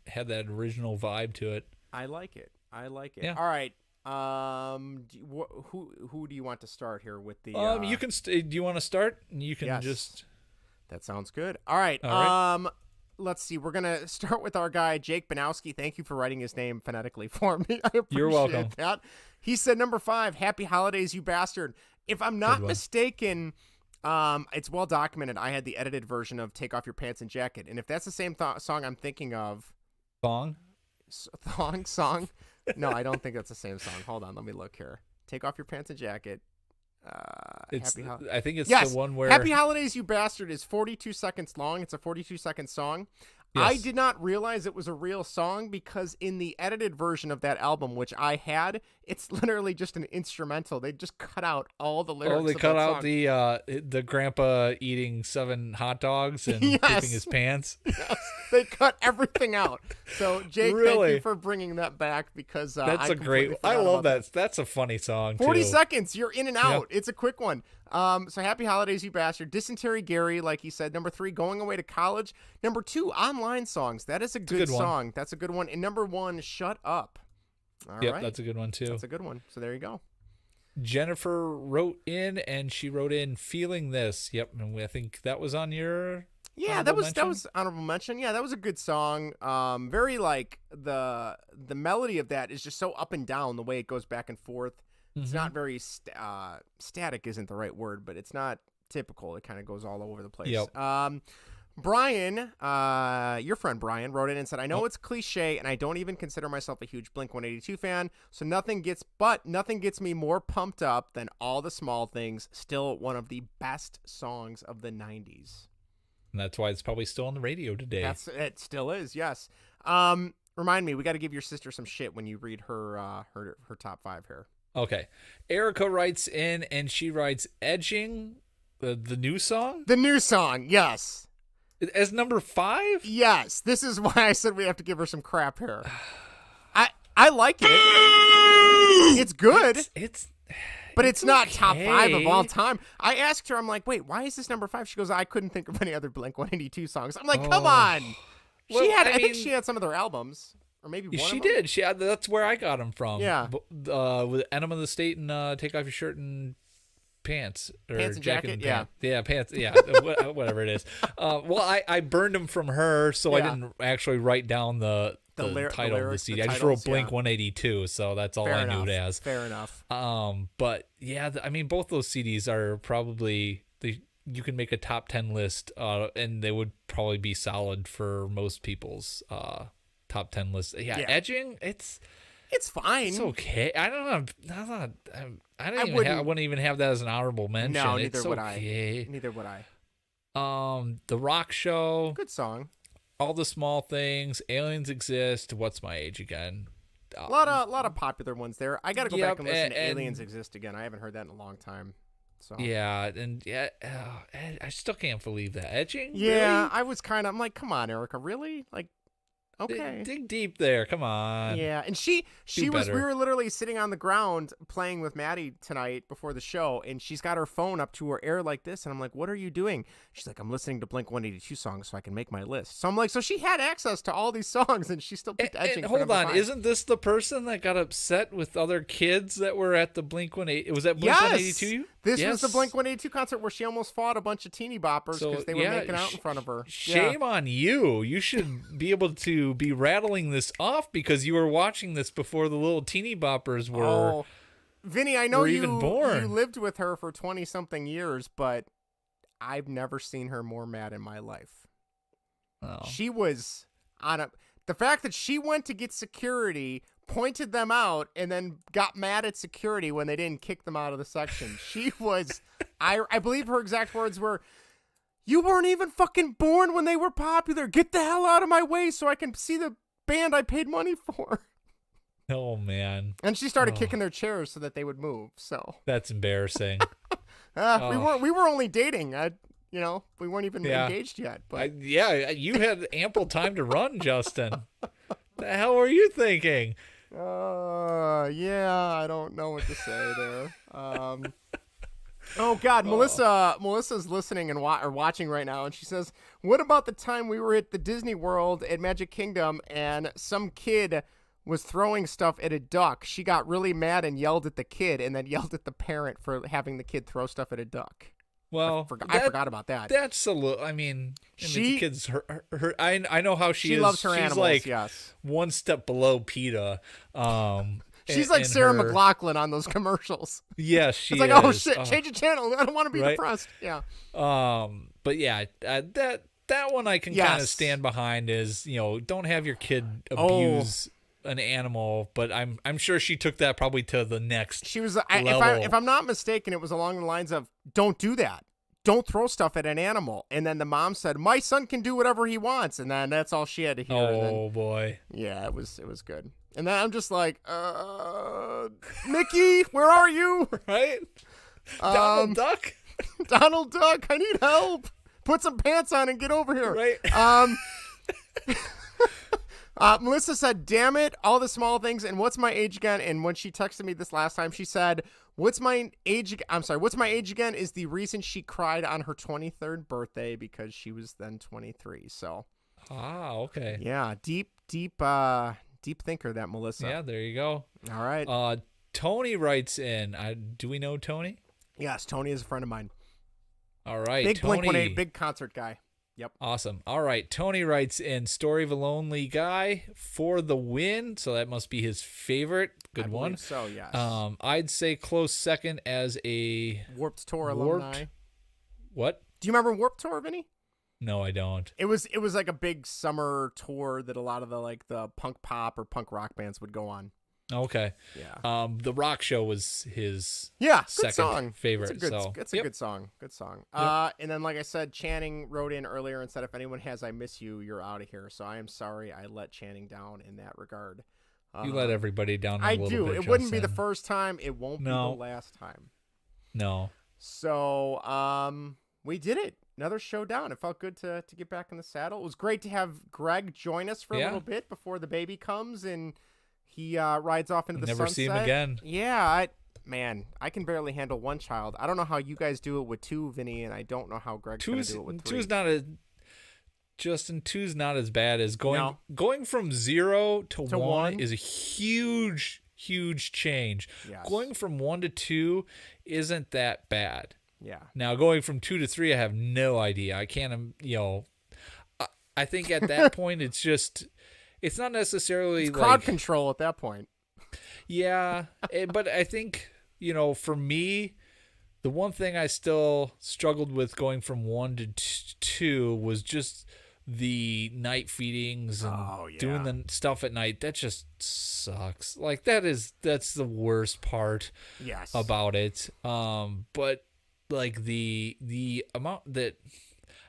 had that original vibe to it. I like it. Yeah. All right. Who do you want to start here with the? You can. Do you want to start? You can just. That sounds good. All right. Let's see. We're gonna start with our guy Jake Banowski. Thank you for writing his name phonetically for me. I appreciate You're welcome. that. He said number 5. Happy holidays, you bastard. If I'm not mistaken, it's well documented. I had the edited version of Take Off Your Pants and Jacket, and if that's the same song I'm thinking of, song. No, I don't think that's the same song. Hold on, let me look here. Take Off Your Pants and Jacket. I think it's the one where Happy Holidays, You Bastard is 42 seconds long. It's a 42-second song. Yes. I did not realize it was a real song because in the edited version of that album, which I had, it's literally just an instrumental. They just cut out all the lyrics. Oh, they cut out the grandpa eating 7 hot dogs and pooping his pants. Yes, they cut everything out. So, Jake, thank you for bringing that back because that's a great. I love that. That's a funny song. 40 seconds, you're in and out. It's a quick one. So Happy Holidays, You Bastard. Dysentery Gary, like he said. Number 3, Going Away to College. Number 2, Online Songs. That is a good song. That's a good one. And number 1, Shut Up. All right. That's a good one too. That's a good one. So there you go. Jennifer wrote in, and she wrote in Feeling This. Yep, and I think that was on your. Yeah, that was honorable mention. Yeah, that was a good song. Very like the melody of that is just so up and down the way it goes back and forth. It's not very static isn't the right word, but it's not typical. It kind of goes all over the place. Yep. Brian, your friend Brian, wrote in and said, I know it's cliche, and I don't even consider myself a huge Blink-182 fan, so nothing gets me more pumped up than All the Small Things, still one of the best songs of the 90s. And that's why it's probably still on the radio today. It still is, yes. Remind me, we got to give your sister some shit when you read her top 5 here. Okay. Erica writes in, and she writes Edging, the new song? The new song, yes. As number 5? Yes. This is why I said we have to give her some crap here. I like it. It's good. But it's not top 5 of all time. I asked her, I'm like, wait, why is this number 5? She goes, I couldn't think of any other Blink-182 songs. I'm like, come on. Well, I think she had some of their albums. Or maybe one she of them. did. She had. That's where I got them from. Yeah. With Enema of the State and Take Off Your Shirt and Pants. Or Pants and Jacket, yeah. Yeah, pants, yeah. Whatever it is. Well, I burned them from her, so I didn't actually write down the title of the CD. I just wrote Blink-182, so that's all I knew it as. Fair enough. But yeah, I mean, both those CDs are probably you can make a top 10 list, and they would probably be solid for most people's top 10 list. Yeah, Edging, it's fine. It's okay. I don't know. I wouldn't even have that as an honorable mention. No, neither it's would okay. I. Neither would I. The Rock Show. Good song. All the Small Things. Aliens Exist. What's My Age Again? A lot of popular ones there. I got to go back and listen to Aliens Exist again. I haven't heard that in a long time. So yeah, and I still can't believe that. Edging. Yeah, really? I'm like, come on, Erica, really? Like, Okay. Dig deep there. Come on. Yeah, and she Do was. better. We were literally sitting on the ground playing with Maddie tonight before the show, and she's got her phone up to her ear like this, and I'm like, "What are you doing?" She's like, "I'm listening to Blink 182 songs so I can make my list." So I'm like, so she had access to all these songs, and she still kept edging. And hold on, isn't this the person that got upset with other kids that were at the Blink 182? Was that Blink 182? This was the Blink 182 concert where she almost fought a bunch of teeny boppers because they were making out in front of her. Shame on you. You should be able to be rattling this off because you were watching this before the little teeny boppers were. Oh, Vinny, I know were you even born. You lived with her for 20-something years, but I've never seen her more mad in my life. Oh. She was on a. The fact that she went to get security, pointed them out, and then got mad at security when they didn't kick them out of the section. She was, I believe her exact words were, "You weren't even fucking born when they were popular. Get the hell out of my way so I can see the band I paid money for." Oh, man. And she started kicking their chairs so that they would move. So that's embarrassing. We were only dating. We weren't even engaged yet. But you had ample time to run, Justin. The hell were you thinking? I don't know what to say there. Oh God, Melissa's listening and watching right now, and she says, "What about the time we were at the Disney World at Magic Kingdom and some kid was throwing stuff at a duck? She got really mad and yelled at the kid, and then yelled at the parent for having the kid throw stuff at a duck." Well, I forgot about that. That's a little. The kid's her. I know how she is. Loves her She's animals. like yes. one step below PETA. She's like Sarah McLachlan on those commercials. Yes, she is. It's like, oh shit, change the channel. I don't want to be depressed. Yeah. But yeah, that one I can kind of stand behind is, don't have your kid abuse an animal, but I'm sure she took that probably to the next. She was level. If I'm not mistaken, it was along the lines of, "Don't do that. Don't throw stuff at an animal." And then the mom said, "My son can do whatever he wants," and then that's all she had to hear. Oh boy. Yeah, it was good. And then I'm just like, Mickey, where are you? Right? Donald Duck? Donald Duck, I need help. Put some pants on and get over here. Right. Melissa said, "Damn it, all the small things, and what's my age again?" And when she texted me this last time, she said, what's my age again is the reason she cried on her 23rd birthday because she was then 23. So. Okay. Yeah, deep thinker, that Melissa. Yeah, there you go. All right. Tony writes in. Do we know Tony? Yes, Tony is a friend of mine. All right, big Tony. Blink-182, big concert guy. Yep. Awesome. All right, Tony writes in Story of a Lonely Guy for the win. So that must be his favorite. Good one. So yes. I'd say close second as a Warped Tour alumni. What? Do you remember Warped Tour, Vinny? No, I don't. It was like a big summer tour that a lot of the punk pop or punk rock bands would go on. Okay. Yeah. The Rock Show was his second song. Favorite. It's a good song. Good song. Yep. And then, like I said, Channing wrote in earlier and said, "If anyone has I Miss You, you're out of here." So I am sorry I let Channing down in that regard. You let everybody down a little bit. I do. It wouldn't be the first time. It won't be the last time. No. So we did it. Another showdown. It felt good to get back in the saddle. It was great to have Greg join us for a little bit before the baby comes and he rides off into the sunset. Never see him again. Yeah, I can barely handle one child. I don't know how you guys do it with two, Vinny, and I don't know how Greg's going to do it with three. Two's not as bad as going from 0 to 1 is a huge change. Yes. Going from 1 to 2 isn't that bad. Yeah. Now going from 2 to 3, I have no idea. I can't, I think at that point it's not necessarily it's crowd control at that point. Yeah, but I think, for me, the one thing I still struggled with going from 1 to 2 was just the night feedings and doing the stuff at night. That just sucks. Like that's the worst part about it. But like the amount that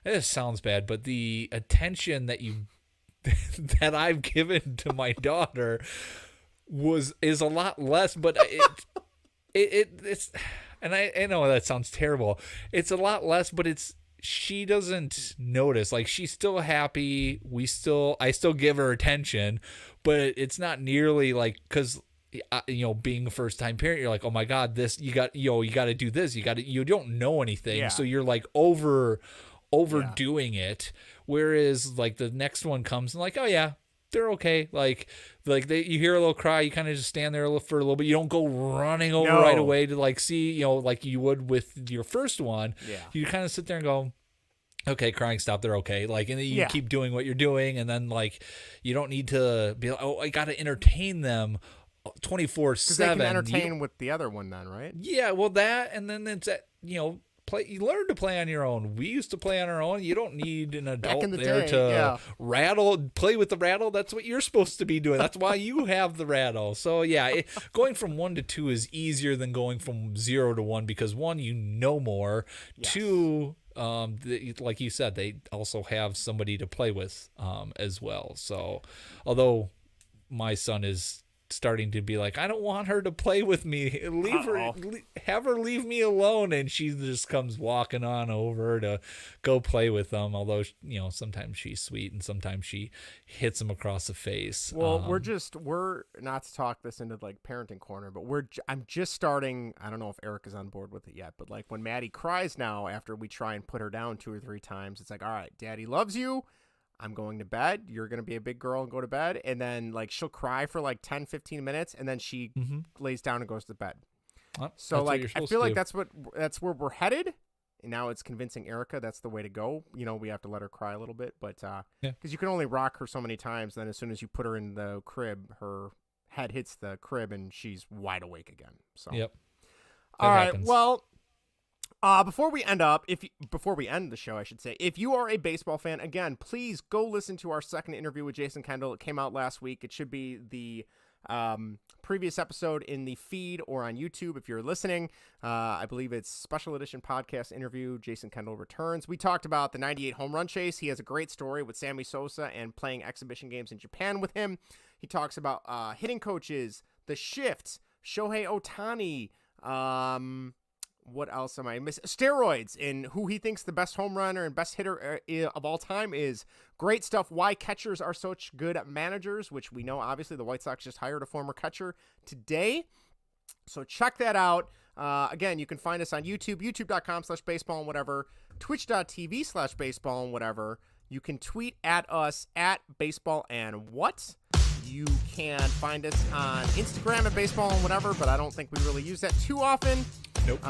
it sounds bad, but the attention that that I've given to my daughter is a lot less, but it's and I know that sounds terrible. It's a lot less, but she doesn't notice. Like, she's still happy. I still give her attention, but it's not nearly like, because being a first time parent, you're like, oh my God, this, you got to do this. You don't know anything. Yeah. So you're like overdoing it. Whereas like the next one comes and like, oh yeah, they're okay. Like you hear a little cry, you kind of just stand there for a little bit. You don't go running over right away to like see, like you would with your first one. Yeah. You kind of sit there and go, okay, crying stop, they're okay. Like, and then you keep doing what you're doing, and then like you don't need to be like, oh, I got to entertain them 24/7. Because they can entertain with the other one then, right? Yeah, well that, and then it's play. You learn to play on your own. We used to play on our own. You don't need an adult there to play with the rattle. That's what you're supposed to be doing. That's why you have the rattle. So yeah, going from 1 to 2 is easier than going from 0 to 1, because 1, you know more. Yes. 2, like you said, they also have somebody to play with as well. So although my son is starting to be like, I don't want her to play with me. Have her leave me alone. And she just comes walking on over to go play with them. Although, sometimes she's sweet and sometimes she hits him across the face. Well, we're not to talk this into like parenting corner, but I'm just starting. I don't know if Eric is on board with it yet, but like when Maddie cries now, after we try and put her down 2 or 3 times, it's like, all right, Daddy loves you. I'm going to bed. You're going to be a big girl and go to bed. And then like she'll cry for like 10, 15 minutes and then she lays down and goes to bed. So like I feel like that's where we're headed. And now it's convincing Erica that's the way to go. We have to let her cry a little bit, but because you can only rock her so many times. Then as soon as you put her in the crib, her head hits the crib and she's wide awake again. So yep. All right. Happens. Well, before we end the show, I should say, if you are a baseball fan, again, please go listen to our second interview with Jason Kendall. It came out last week. It should be the previous episode in the feed or on YouTube if you're listening. I believe it's special edition podcast interview. Jason Kendall returns. We talked about the 98 home run chase. He has a great story with Sammy Sosa and playing exhibition games in Japan with him. He talks about hitting coaches, the shift, Shohei Ohtani, what else am I missing? Steroids, and who he thinks the best home runner and best hitter of all time is. Great stuff. Why catchers are such good managers, which we know, obviously, the White Sox just hired a former catcher today. So check that out. Again, you can find us on YouTube, youtube.com/baseball and whatever, twitch.tv/baseball and whatever. You can tweet at us at baseball and what. You can find us on Instagram at baseball and whatever, but I don't think we really use that too often. Nope.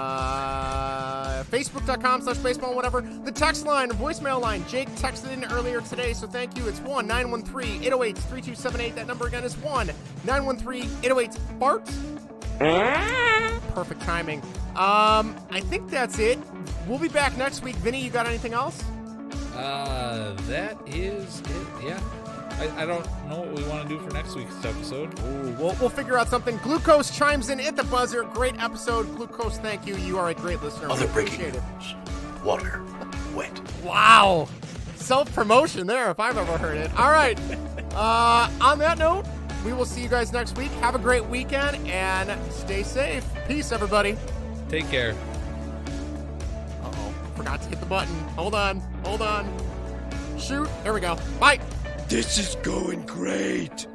Facebook.com/baseball and whatever. The text line, voicemail line. Jake texted in earlier today, so thank you. It's 1-913-808-3278. That number again is 1-913-808-BART. Perfect timing. I think that's it. We'll be back next week. Vinny, you got anything else? That is it. Yeah. I don't know what we want to do for next week's episode. Ooh, we'll figure out something. Glucose chimes in at the buzzer. Great episode. Glucose, thank you. You are a great listener. Other breaking news. Water. Wet. Wow. Self-promotion there, if I've ever heard it. All right. On that note, we will see you guys next week. Have a great weekend and stay safe. Peace, everybody. Take care. Uh-oh. Forgot to hit the button. Hold on. Shoot. There we go. Bye. This is going great.